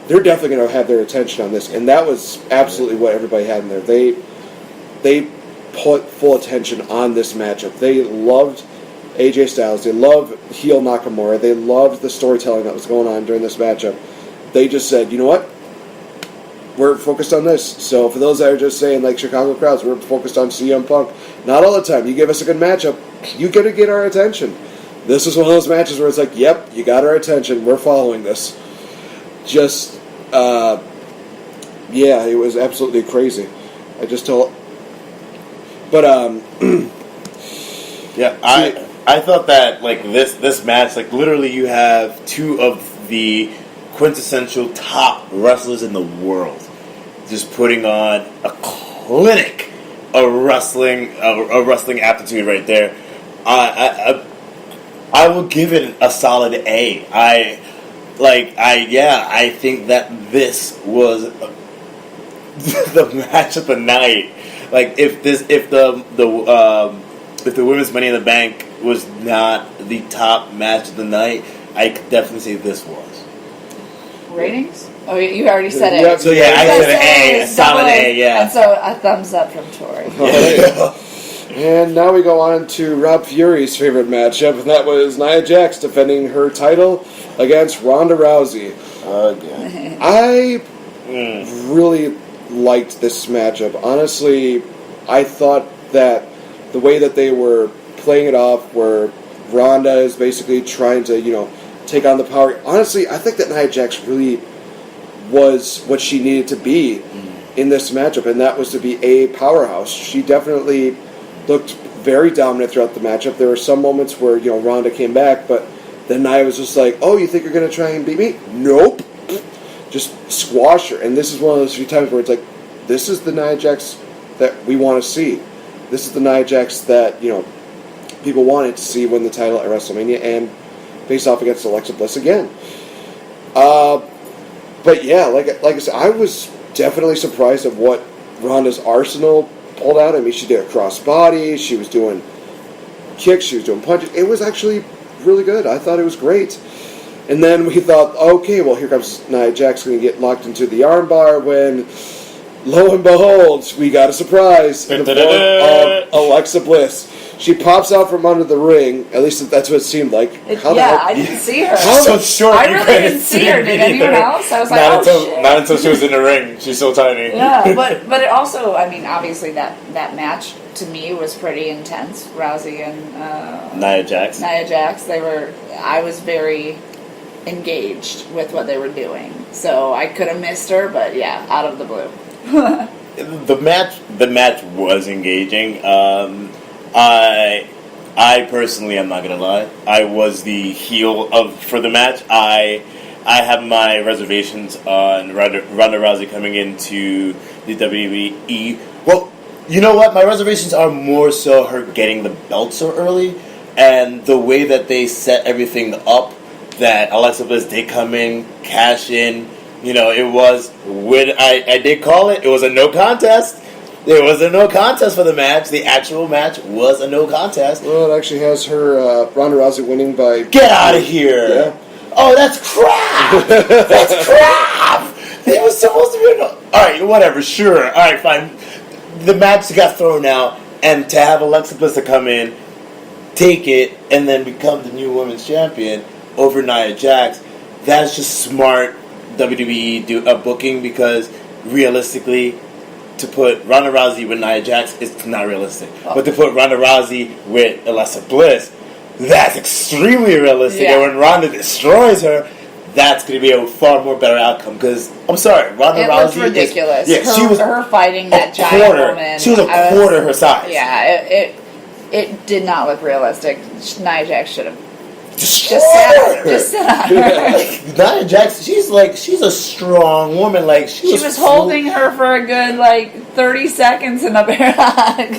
they're definitely going to have their attention on this. And that was absolutely what everybody had in there. They put full attention on this matchup. They loved AJ Styles. They loved heel Nakamura. They loved the storytelling that was going on during this matchup. They just said, you know what? We're focused on this. So for those that are just saying, like, Chicago crowds, we're focused on CM Punk. Not all the time. You give us a good matchup, you got to get our attention. This is one of those matches where it's like, yep, you got our attention. We're following this. Just, yeah, it was absolutely crazy. I just told... But, yeah, I thought that, like, this match, like, literally you have two of the quintessential top wrestlers in the world just putting on a clinic of wrestling aptitude right there. I will give it a solid A. I think that this was the match of the night. Like, if the Women's Money in the Bank was not the top match of the night, I could definitely say this was. Ratings? Oh, you already said it. Yeah, so yeah, I said A, a solid A, yeah. And so a thumbs up from Tori. And now we go on to Rob Fury's favorite matchup, and that was Nia Jax defending her title against Ronda Rousey. Again. I really liked this matchup. Honestly, I thought that the way that they were playing it off, where Ronda is basically trying to, take on the power. Honestly, I think that Nia Jax really was what she needed to be in this matchup, and that was to be a powerhouse. She definitely looked very dominant throughout the matchup. There were some moments where, Ronda came back, but then Nia was just like, oh, you think you're going to try and beat me? Nope. Just squash her. And this is one of those few times where it's like, this is the Nia Jax that we want to see. This is the Nia Jax that, people wanted to see win the title at WrestleMania and face off against Alexa Bliss again. But yeah, like I said, I was definitely surprised at what Ronda's arsenal pulled out. I mean, she did a crossbody, she was doing kicks, she was doing punches. It was actually really good. I thought it was great. And then we thought, okay, well, here comes Nia Jax going to get locked into the armbar when, lo and behold, we got a surprise in the form of Alexa Bliss. She pops out from under the ring. At least that's what it seemed like. I didn't see her. So short. I really didn't see her. Did anyone else? I was like, shit. Not until she was in the ring. She's so tiny. Yeah, but it also, I mean, obviously that match to me was pretty intense. Rousey and Nia Jax. I was very engaged with what they were doing. So I could have missed her, but yeah, out of the blue. The match was engaging. I personally, I'm not gonna lie, I was the heel for the match. I have my reservations on Ronda Rousey coming into the WWE. Well, you know what? My reservations are more so her getting the belt so early, and the way that they set everything up. That Alexa Bliss did come in, cash in. It was when I did call it. It was a no contest. There was a no contest for the match. The actual match was a no contest. Well, it actually has her Ronda Rousey winning by... Get out of here! Yeah. Oh, that's crap! That's crap! It was supposed to be a no... Alright, whatever, sure. Alright, fine. The match got thrown out, and to have Alexa Bliss to come in, take it, and then become the new women's champion over Nia Jax, that's just smart WWE booking, because realistically... to put Ronda Rousey with Nia Jax is not realistic. Oh. But to put Ronda Rousey with Alexa Bliss, that's extremely realistic. Yeah. And when Ronda destroys her, that's going to be a far more better outcome. Because, I'm sorry, Ronda Rousey was ridiculous. She was her fighting that giant woman. She was a quarter her size. Yeah, it did not look realistic. Nia Jax should have Just sit on her. Nia Jax, she's a strong woman. Like she was holding her for a good 30 seconds in a bear hug.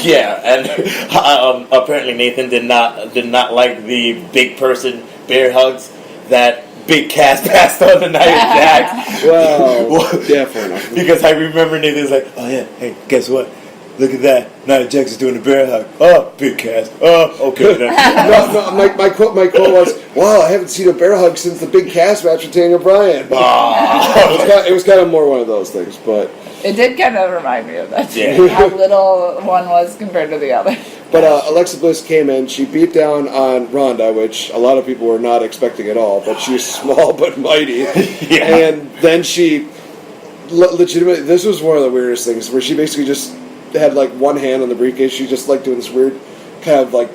Yeah, and apparently Nathan did not like the big person bear hugs that Big Cass passed on to Nia Jax. Well, yeah, fair enough. Because I remember Nathan's like, oh yeah, hey, guess what? Look at that. Nia Jax is doing the bear hug. Oh, Big Cass. Oh, okay. Then. No, my quote was, "Wow, I haven't seen a bear hug since the Big Cass match with Daniel Bryan." It was kind of more one of those things, but It did kind of remind me of that. Yeah. How little one was compared to the other. But Alexa Bliss came in. She beat down on Ronda, which a lot of people were not expecting at all. But she's small but mighty. Yeah. And then she legitimately. This was one of the weirdest things where she basically just had like one hand on the briefcase. She just like doing this weird kind of like.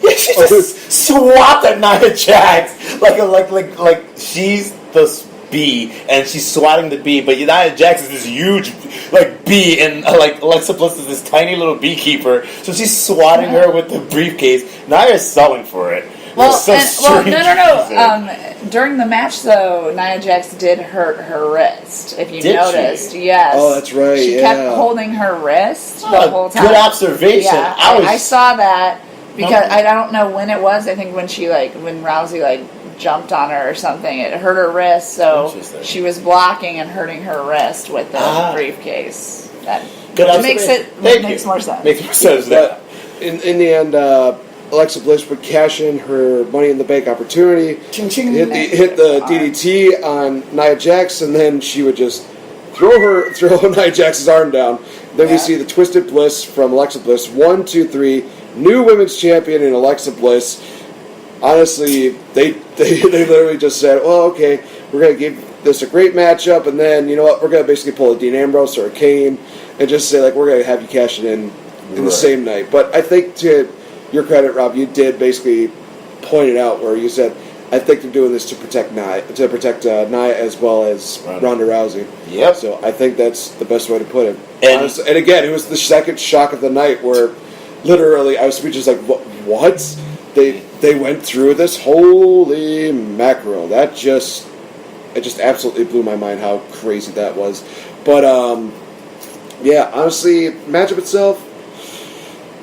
Yeah, she just swatted Nia Jax like she's the bee and she's swatting the bee, but Nia Jax is this huge like bee and like Alexa Bliss is this tiny little beekeeper, so she's swatting her with the briefcase. Nia's selling for it. Well, It's so strange. no. During the match, though, Nia Jax did hurt her wrist. If you Did noticed, she? yes. Oh, that's right. She yeah. kept holding her wrist the whole time. Good observation. Yeah, I saw that because I don't know when it was. I think when when Rousey jumped on her or something, it hurt her wrist. So Interesting. she was blocking and hurting her wrist with the briefcase. That Good makes observation. makes more sense. Makes more sense. But in the end, Alexa Bliss would cash in her Money in the Bank opportunity, hit the DDT on Nia Jax, and then she would just throw Nia Jax's arm down. Then we see the Twisted Bliss from Alexa Bliss. 1, 2, 3. New women's champion in Alexa Bliss. Honestly, they literally just said, "Well, okay, we're gonna give this a great matchup, and then you know what? We're gonna basically pull a Dean Ambrose or a Kane, and just say like we're gonna have you cash it in the same night." But I think to your credit, Rob, you did basically point it out where you said, "I think they're doing this to protect Nia, as well as Ronda Rousey." Yep. So I think that's the best way to put it. And- Honestly, and again, it was the second shock of the night where literally I was speechless. Like, what? They went through this. Holy mackerel! It just absolutely blew my mind how crazy that was. But yeah, honestly, matchup itself,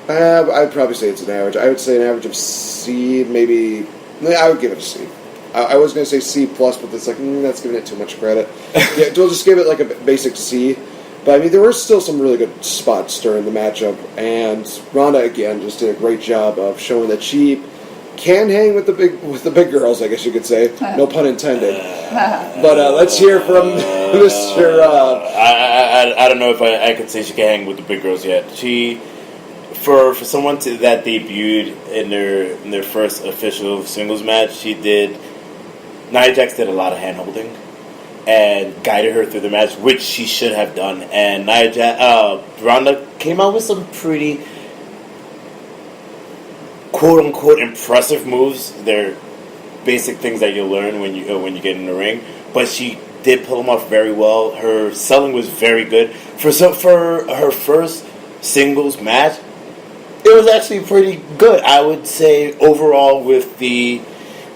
I'd probably say it's an average. I would say an average of C, maybe. I would give it a C. I was going to say C plus, but it's like that's giving it too much credit. Yeah, we'll just give it like a basic C. But I mean, there were still some really good spots during the matchup, and Ronda again just did a great job of showing that she can hang with the big girls, I guess you could say. No pun intended. But let's hear from Mr. I don't know if I could say she can hang with the big girls yet. She, for someone that debuted in their first official singles match, Nia Jax did a lot of hand holding and guided her through the match, which she should have done. And Ronda came out with some pretty quote-unquote impressive moves. They're basic things that you'll learn when you get in the ring, but she did pull them off very well. Her selling was very good for her first singles match. It was actually pretty good, I would say. Overall, with the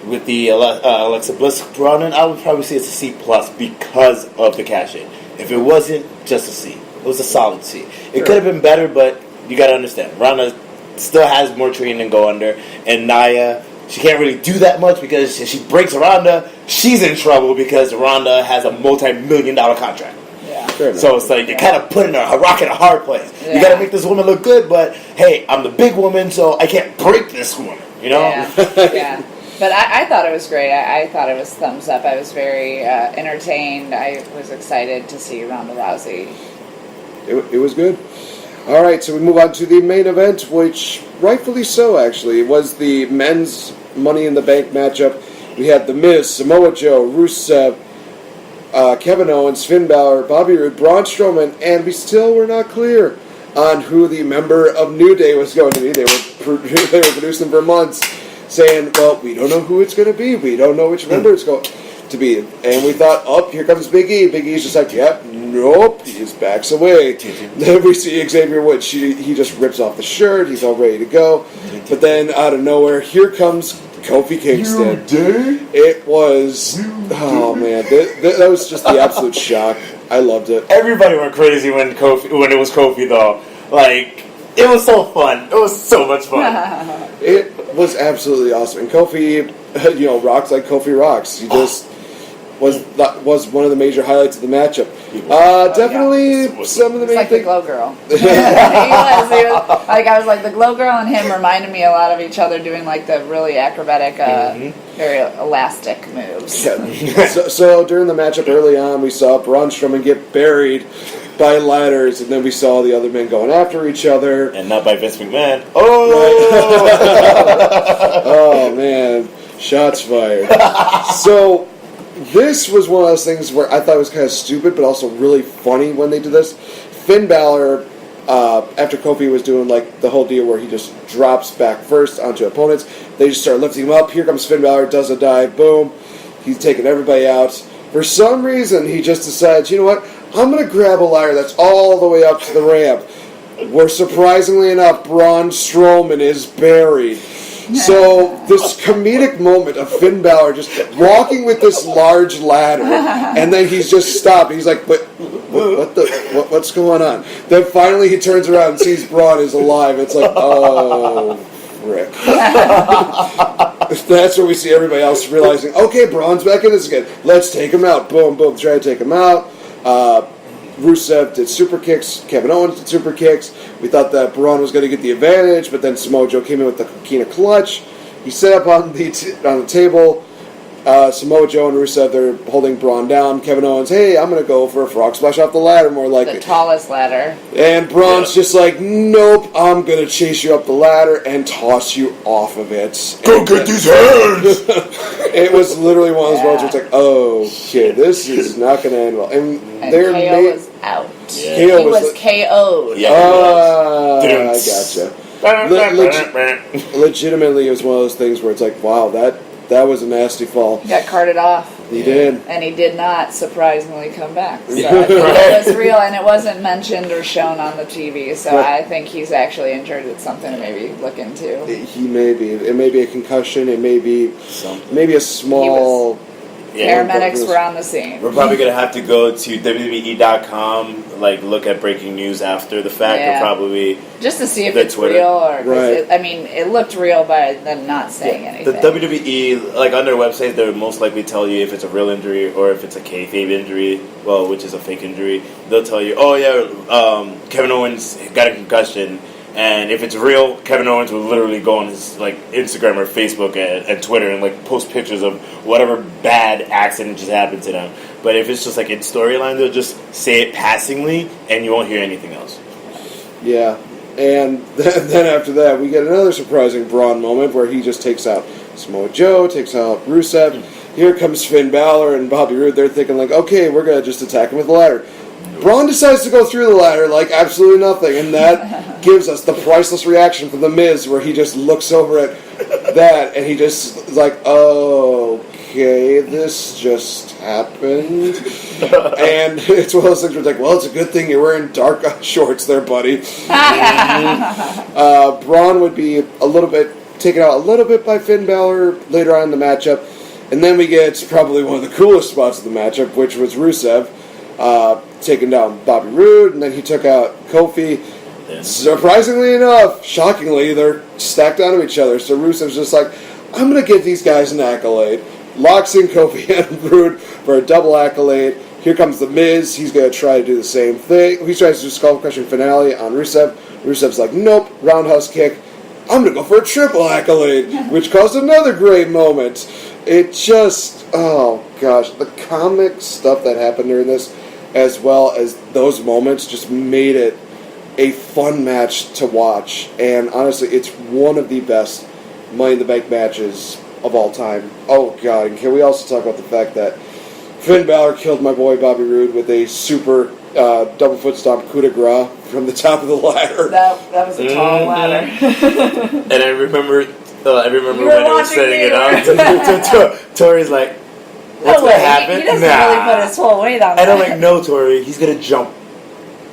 Alexa Bliss run-in, I would probably say it's a C plus because of the cash-in. If it wasn't, just a C. It was a solid C. It could have been better, but you got to understand, Ronda still has more training to go under, and Nia, she can't really do that much because if she breaks Ronda, she's in trouble because Ronda has a multi-million-dollar contract. Yeah. So it's like you're kind of putting a rock in a hard place. Yeah. You got to make this woman look good, but hey, I'm the big woman, so I can't break this woman. You know? Yeah. But I thought it was great. I thought it was thumbs up. I was very entertained. I was excited to see Ronda Rousey. It was good. All right, so we move on to the main event, which rightfully so, actually. It was the men's Money in the Bank matchup. We had The Miz, Samoa Joe, Rusev, Kevin Owens, Finn Balor, Bobby Roode, Braun Strowman, and we still were not clear on who the member of New Day was going to be. They were producing for months, saying, well, we don't know who it's going to be. We don't know which member it's going to be. And we thought, here comes Big E. Big E's just like, yep, nope, he just backs away. Then we see Xavier Woods. He just rips off the shirt. He's all ready to go. But then out of nowhere, here comes Kofi Kingston. It was, oh man, that was just the absolute shock. I loved it. Everybody went crazy when it was Kofi, though. Like, it was so fun. It was so much fun. It was absolutely awesome. And Kofi, rocks like Kofi rocks. He just was one of the major highlights of the matchup. Definitely some of the It's main like the things. Glow Girl. he was. Like, I was like, the Glow Girl and him reminded me a lot of each other doing like the really acrobatic, very elastic moves. Yeah. So during the matchup early on, we saw Braun Strowman get buried by ladders, and then we saw the other men going after each other. And not by Vince McMahon. Oh man, shots fired. So this was one of those things where I thought it was kind of stupid, but also really funny when they did this. Finn Balor, after Kofi was doing like the whole deal where he just drops back first onto opponents, they just start lifting him up. Here comes Finn Balor, does a dive, boom. He's taking everybody out. For some reason, he just decides, you know what? I'm going to grab a ladder that's all the way up to the ramp. Where surprisingly enough, Braun Strowman is buried. So this comedic moment of Finn Balor just walking with this large ladder, and then he's just stopped. He's like, what's going on? Then finally he turns around and sees Braun is alive. It's like, oh, frick. That's where we see everybody else realizing, okay, Braun's back in this again. Let's take him out. Boom, boom, try to take him out. Rusev did super kicks. Kevin Owens did super kicks. We thought that Braun was going to get the advantage, but then Samoa Joe came in with the Coquina clutch. He set up on the table. Samoa Joe and Rusev, they're holding Braun down. Kevin Owens, hey, I'm going to go for a frog splash off the ladder, more likely. The tallest ladder. And Braun's just like, nope, I'm going to chase you up the ladder and toss you off of it. Go get these hands! It was literally one of those moments where it's like, oh, shit, this is not going to end well. And KO was out. Yeah. He was KO'd. Yeah, I gotcha. Legitimately, it was one of those things where it's like, wow, that was a nasty fall. He got carted off. He did. And he did not, surprisingly, come back. So I think it was real, and it wasn't mentioned or shown on the TV, so I think he's actually injured. It's something to maybe look into. He may be. It may be a concussion. It may be something. Maybe a small... Paramedics were on the scene. We're probably going to have to go to WWE.com, like look at breaking news after the fact, or probably just to see if the it's Twitter. real, or right. it looked real by them not saying anything. The WWE, like on their website, they'll most likely tell you if it's a real injury or if it's a kayfabe injury, well, which is a fake injury. They'll tell you, oh yeah, Kevin Owens got a concussion. And if it's real, Kevin Owens will literally go on his like Instagram or Facebook and Twitter and like post pictures of whatever bad accident just happened to them. But if it's just like in storyline, they'll just say it passingly, and you won't hear anything else. Yeah, and then after that, we get another surprising Braun moment where he just takes out Samoa Joe, takes out Rusev. Here comes Finn Balor and Bobby Roode. They're thinking like, okay, we're gonna just attack him with a ladder. Braun decides to go through the ladder like absolutely nothing, and that gives us the priceless reaction from The Miz, where he just looks over at that, and he just is like, oh, okay, this just happened. And it's one of those things where it's like, well, it's a good thing you're wearing dark shorts there, buddy. Braun would be a little bit taken out a little bit by Finn Balor later on in the matchup, and then we get probably one of the coolest spots of the matchup, which was Rusev taking down Bobby Roode, and then he took out Kofi. Yeah. Surprisingly enough, shockingly, they're stacked onto each other. So Rusev's just like, I'm going to give these guys an accolade. Locks in Kofi and Roode for a double accolade. Here comes The Miz. He's going to try to do the same thing. He tries to do a skull-crushing finale on Rusev. Rusev's like, nope, roundhouse kick. I'm going to go for a triple accolade, which caused another great moment. It just, oh gosh, the comic stuff that happened during this, as well as those moments, just made it a fun match to watch. And honestly, it's one of the best Money in the Bank matches of all time. Oh god, and can we also talk about the fact that Finn Balor killed my boy Bobby Roode with a super double foot stomp coup de grace from the top of the ladder. That was a tall ladder. And I remember when I was setting it up, Tori's like, what's going to happen? He doesn't really put his whole weight on it. And I'm like, no, Tori, he's going to jump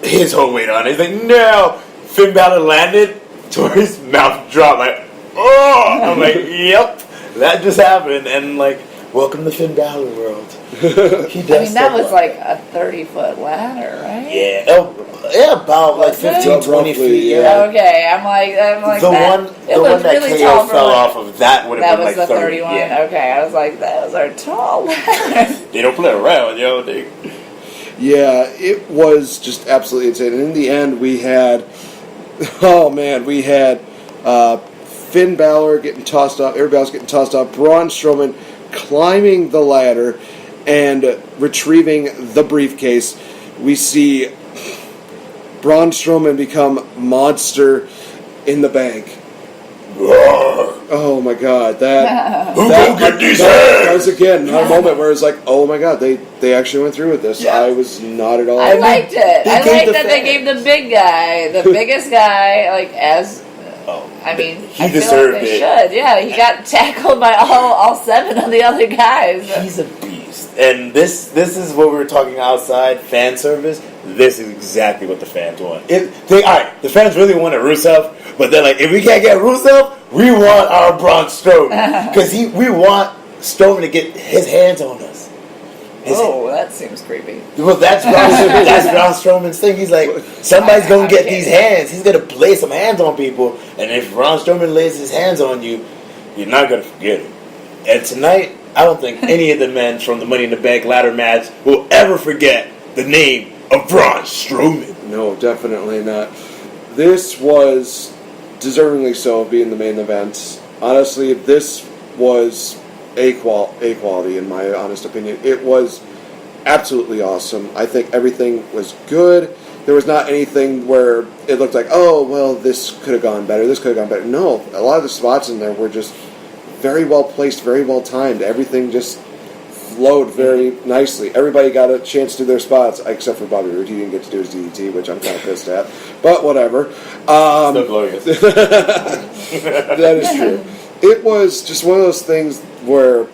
his whole weight on it. He's like, no. Finn Balor landed, Tori's mouth dropped, like, oh! I'm like, yep, that just happened. And like, welcome to Finn Balor world. He does I mean, that step was up. like a 30-foot ladder, right? Yeah, about like Was it? 15, 20 Roughly, feet. yeah. Yeah. Okay, I'm like The that. one, It the was one that really KO tall fell for off of, that would That have been was like the 30. 31. Yeah. Okay, I was like, those are tall ladders. They don't play around, yo. They, Yeah, it was just absolutely insane. And in the end, we had, oh man, we had Finn Balor getting tossed up, everybody else getting tossed up, Braun Strowman climbing the ladder and retrieving the briefcase. We see Braun Strowman become Monster in the Bank. Oh my god, that who gonna get these that hands? was again a moment where it's like, oh my god, they actually went through with this. Yeah. I was not at all. I liked it. They I gave liked the that they gave the big guy, the biggest guy, like as. Oh, I mean, he I feel deserved like they it. should. Yeah, he got tackled by all 7 of the other guys. He's a beast. And this is what we were talking outside, fan service. This is exactly what the fans want. Alright, the fans really wanted Rusev, but they're like, if we can't get Rusev, we want our Braun Strowman. Because we want Strowman to get his hands on us. That seems creepy. Well, that's Braun Strowman's thing. He's like, somebody's going to get these hands. He's going to lay some hands on people. And if Braun Strowman lays his hands on you, you're not going to forget it. And tonight, I don't think any of the men from the Money in the Bank ladder match will ever forget the name of Braun Strowman. No, definitely not. This was deservingly so of being the main event. Honestly, this was quality in my honest opinion. It was absolutely awesome. I think everything was good. There was not anything where it looked like, oh, well, this could have gone better, this could have gone better. No, a lot of the spots in there were just very well placed, very well timed. Everything just flowed very nicely. Everybody got a chance to do their spots, except for Bobby Roode. He didn't get to do his DDT, which I'm kind of pissed at. But whatever. Still glorious. That is true. It was just one of those things where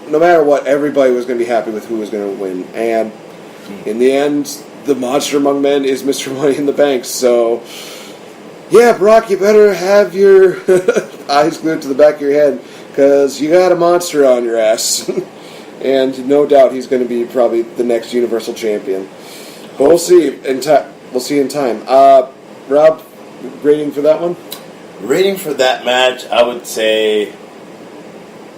no matter what, everybody was going to be happy with who was going to win. And in the end, the monster among men is Mr. Money in the Bank. So, yeah, Brock, you better have your eyes glued to the back of your head because you got a monster on your ass. And no doubt he's going to be probably the next Universal Champion. But we'll see in time. We'll see in time. Rob, rating for that one? Rating for that match, I would say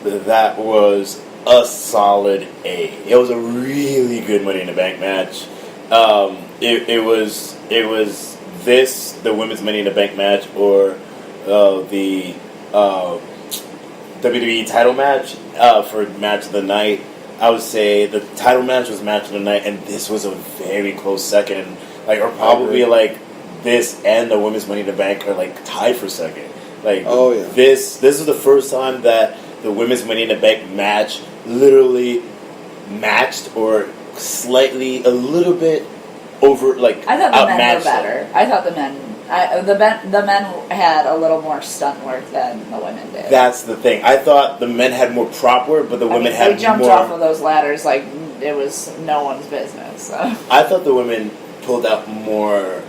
that was a solid A. It was a really good Money in the Bank match. It was the women's Money in the Bank match, or the WWE title match for match of the night. I would say the title match was match of the night, and this was a very close second. Like, or probably like this and the women's Money in the Bank are like tied for second. Like, oh yeah, this is the first time that the women's Money in the Bank match literally matched or slightly a little bit over, like, I thought the men were outmatched them. better. I thought the men had a little more stunt work than the women did. That's the thing. I thought the men had more prop work, but the women had they jumped more. off of those ladders like it was no one's business. So. I thought the women pulled out more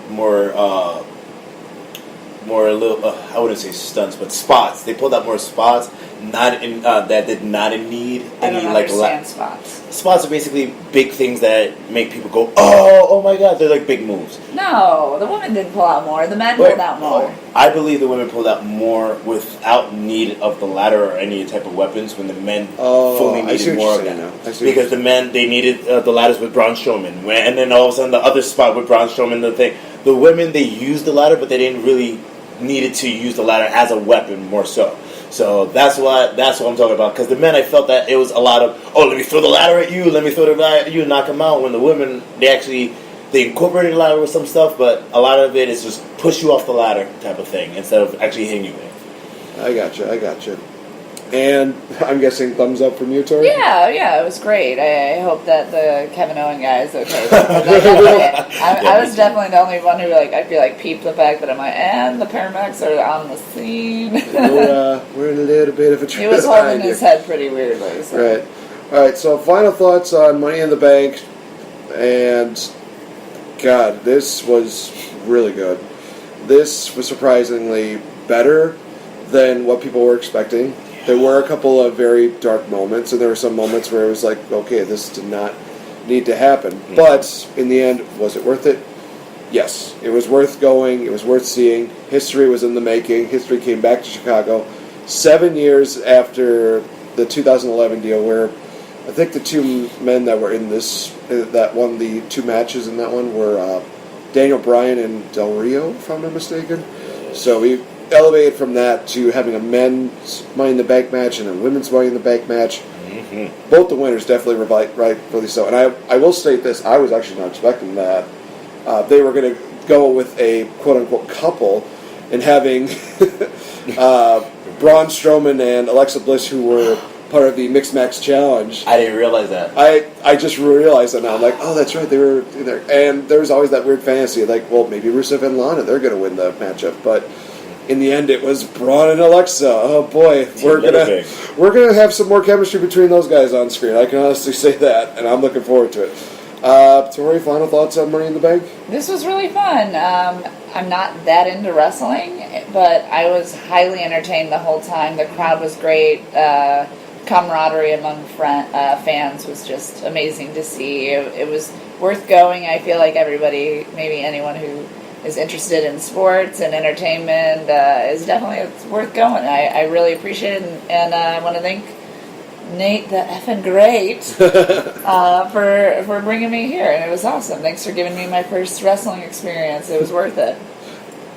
a little. I wouldn't say stunts, but spots. They pulled out more spots, not in that did not need I any don't like understand spots. Spots are basically big things that make people go, oh my god, they're like big moves. No, the women didn't pull out more. The men pulled out more. I believe the women pulled out more without need of the ladder or any type of weapons when the men fully I see needed what more you're of saying that. now. I see Because the men, they needed the ladders with Braun Strowman. And then all of a sudden the other spot with Braun Strowman, the thing. The women, they used the ladder, but they didn't really needed to use the ladder as a weapon more so. So that's what I'm talking about. Because the men, I felt that it was a lot of, let me throw the ladder at you, let me throw the ladder at you and knock them out. When the women, they incorporated the ladder with some stuff, but a lot of it is just push you off the ladder type of thing instead of actually hitting you with it. I gotcha. And I'm guessing thumbs up from you, Tori? Yeah, it was great. I hope that the Kevin Owen guy is okay. I was definitely the only one who I feel like peeped the fact that I'm like, and the paramedics are on the scene. We're in a little bit of a He was holding his head pretty weirdly. So. Right. All right. So final thoughts on Money in the Bank, and God, this was really good. This was surprisingly better than what people were expecting. There were a couple of very dark moments, and there were some moments where it was like, okay, this did not need to happen. Mm-hmm. But in the end, was it worth it? Yes. It was worth going. It was worth seeing. History was in the making. History came back to Chicago 7 years after the 2011 deal, where I think the two men that were in this, that won the two matches in that one were Daniel Bryan and Del Rio, if I'm not mistaken. So we elevated from that to having a men's Money in the Bank match and a women's Money in the Bank match. Mm-hmm. Both the winners definitely rightfully so. And I will state this, I was actually not expecting that. They were going to go with a quote-unquote couple and having Braun Strowman and Alexa Bliss, who were part of the Mixed Match Challenge. I didn't realize that. I just realized that now. I'm like, oh, that's right, they were in there. And there was always that weird fantasy, like, well, maybe Rusev and Lana, they're going to win the matchup. But in the end, it was Braun and Alexa. Oh boy, we're gonna have some more chemistry between those guys on screen. I can honestly say that, and I'm looking forward to it. Tori, final thoughts on Money in the Bank? This was really fun. I'm not that into wrestling, but I was highly entertained the whole time. The crowd was great. Camaraderie among fans was just amazing to see. It was worth going. I feel like everybody, maybe anyone who is interested in sports and entertainment, is definitely worth going. I really appreciate it, and I want to thank Nate, the effing great, for bringing me here, and it was awesome. Thanks for giving me my first wrestling experience. It was worth it.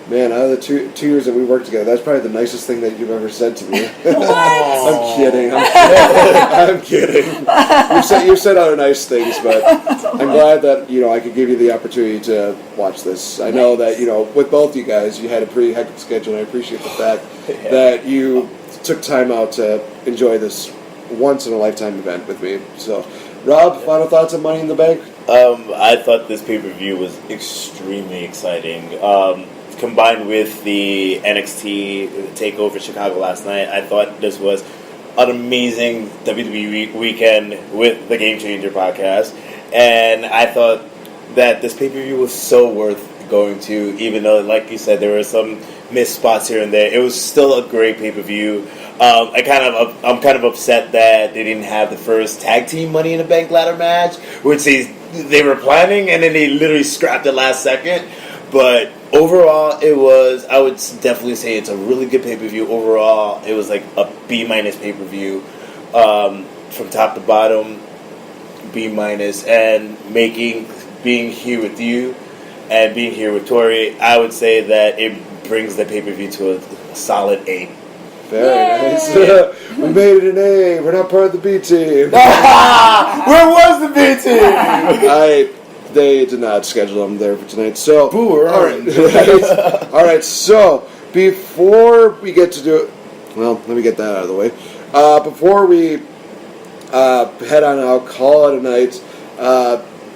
Man, out of the two years that we worked together, that's probably the nicest thing that you've ever said to me. What? I'm kidding. I'm kidding. You've said other nice things, but I'm glad that I could give you the opportunity to watch this. I know that with both you guys, you had a pretty hectic schedule, and I appreciate the fact that you took time out to enjoy this once in a lifetime event with me. So, Rob, final thoughts on Money in the Bank? I thought this pay-per-view was extremely exciting. Combined with the NXT TakeOver Chicago last night, I thought this was an amazing WWE weekend with the Game Changer podcast. And I thought that this pay-per-view was so worth going to, even though, like you said, there were some missed spots here and there. It was still a great pay-per-view. I'm kind of upset that they didn't have the first tag team Money in the Bank ladder match, which they were planning, and then they literally scrapped it last second. But overall, I would definitely say it's a really good pay-per-view. Overall, it was like a B- pay-per-view. From top to bottom, B-. And being here with you and being here with Tori, I would say that it brings the pay-per-view to a solid A. Very nice. We made it an A. We're not part of the B team. Where was the B team? They did not schedule them there for tonight. So, Boo, all right. All right. So, before we get to do it, well, let me get that out of the way. Before we head on out, call it a night.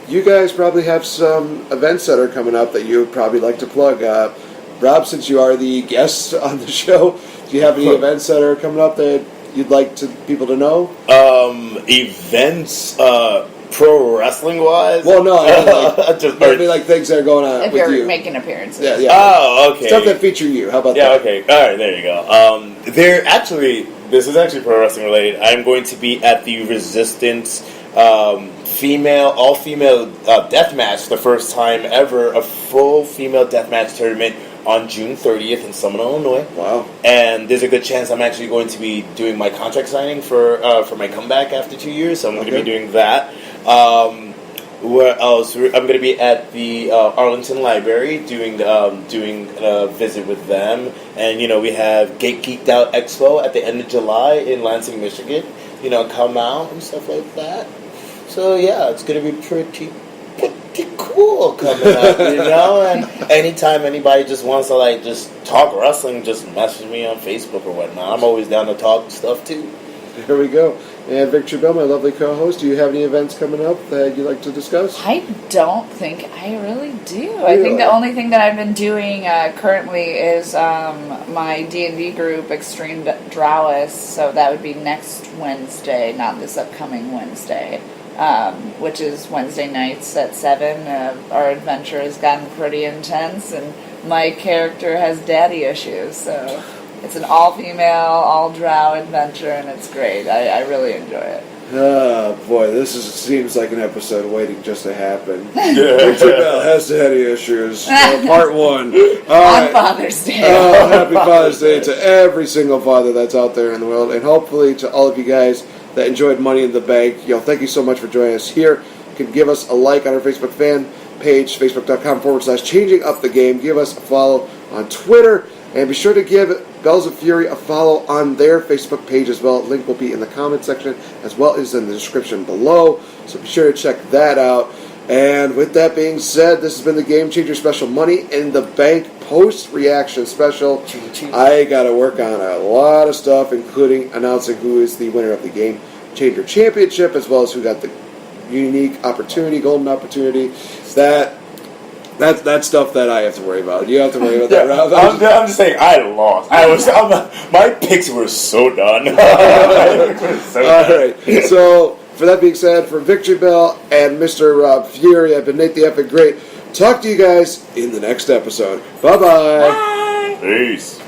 You guys probably have some events that are coming up that you would probably like to plug. Rob, since you are the guest on the show, do you have any events that are coming up that you'd like people to know? Events, pro wrestling wise? Well, no, I mean, like things that are going on If with you're you. making appearances. Yeah. Oh, okay. Stuff that feature you. How about that? that? Okay. All right, there you go. This is actually pro wrestling related. I'm going to be at the Resistance all-female death match, the first time ever, a full female death match tournament on June 30th in Summit, Illinois. Wow. And there's a good chance I'm actually going to be doing my contract signing for my comeback after 2 years, so I'm going to be doing that. Where else? I'm going to be at the Arlington Library doing a visit with them. And, we have Get Geeked Out Expo at the end of July in Lansing, Michigan. Come out and stuff like that. So, yeah, it's going to be pretty cool coming up, and anytime anybody just wants to, just talk wrestling, just message me on Facebook or whatnot. I'm always down to talk stuff, too. There we go. And Victor Bell, my lovely co-host, do you have any events coming up that you'd like to discuss? I don't think I really do. I think the only thing that I've been doing currently is my D&D group, Extreme Drowis, so that would be next Wednesday, not this upcoming Wednesday. Which is Wednesday nights at 7. Our adventure has gotten pretty intense, and my character has daddy issues, so It's an all-female, all-drow adventure, and it's great. I really enjoy it. Oh boy, seems like an episode waiting just to happen. Victory Bell has daddy issues. Part 1. All On right. Father's Day. Oh, happy Father's Day to every single father that's out there in the world, and hopefully to all of you guys that enjoyed Money in the Bank. Thank you so much for joining us here. You can give us a like on our Facebook fan page, facebook.com/changing up the game. Give us a follow on Twitter, and be sure to give Bells of Fury a follow on their Facebook page as well. Link will be in the comment section as well as in the description below, so be sure to check that out. And with that being said, this has been the Game Changer Special Money in the Bank post-reaction special. I got to work on a lot of stuff, including announcing who is the winner of the Game Changer Championship, as well as who got the unique opportunity, golden opportunity. That's stuff that I have to worry about. You have to worry about that, Rob. I'm just saying, I lost. My picks were so done. All right. So, for that being said, for Victory Bell and Mr. Rob Fury, I've been Nate the Epic Great. Talk to you guys in the next episode. Bye-bye. Bye. Peace.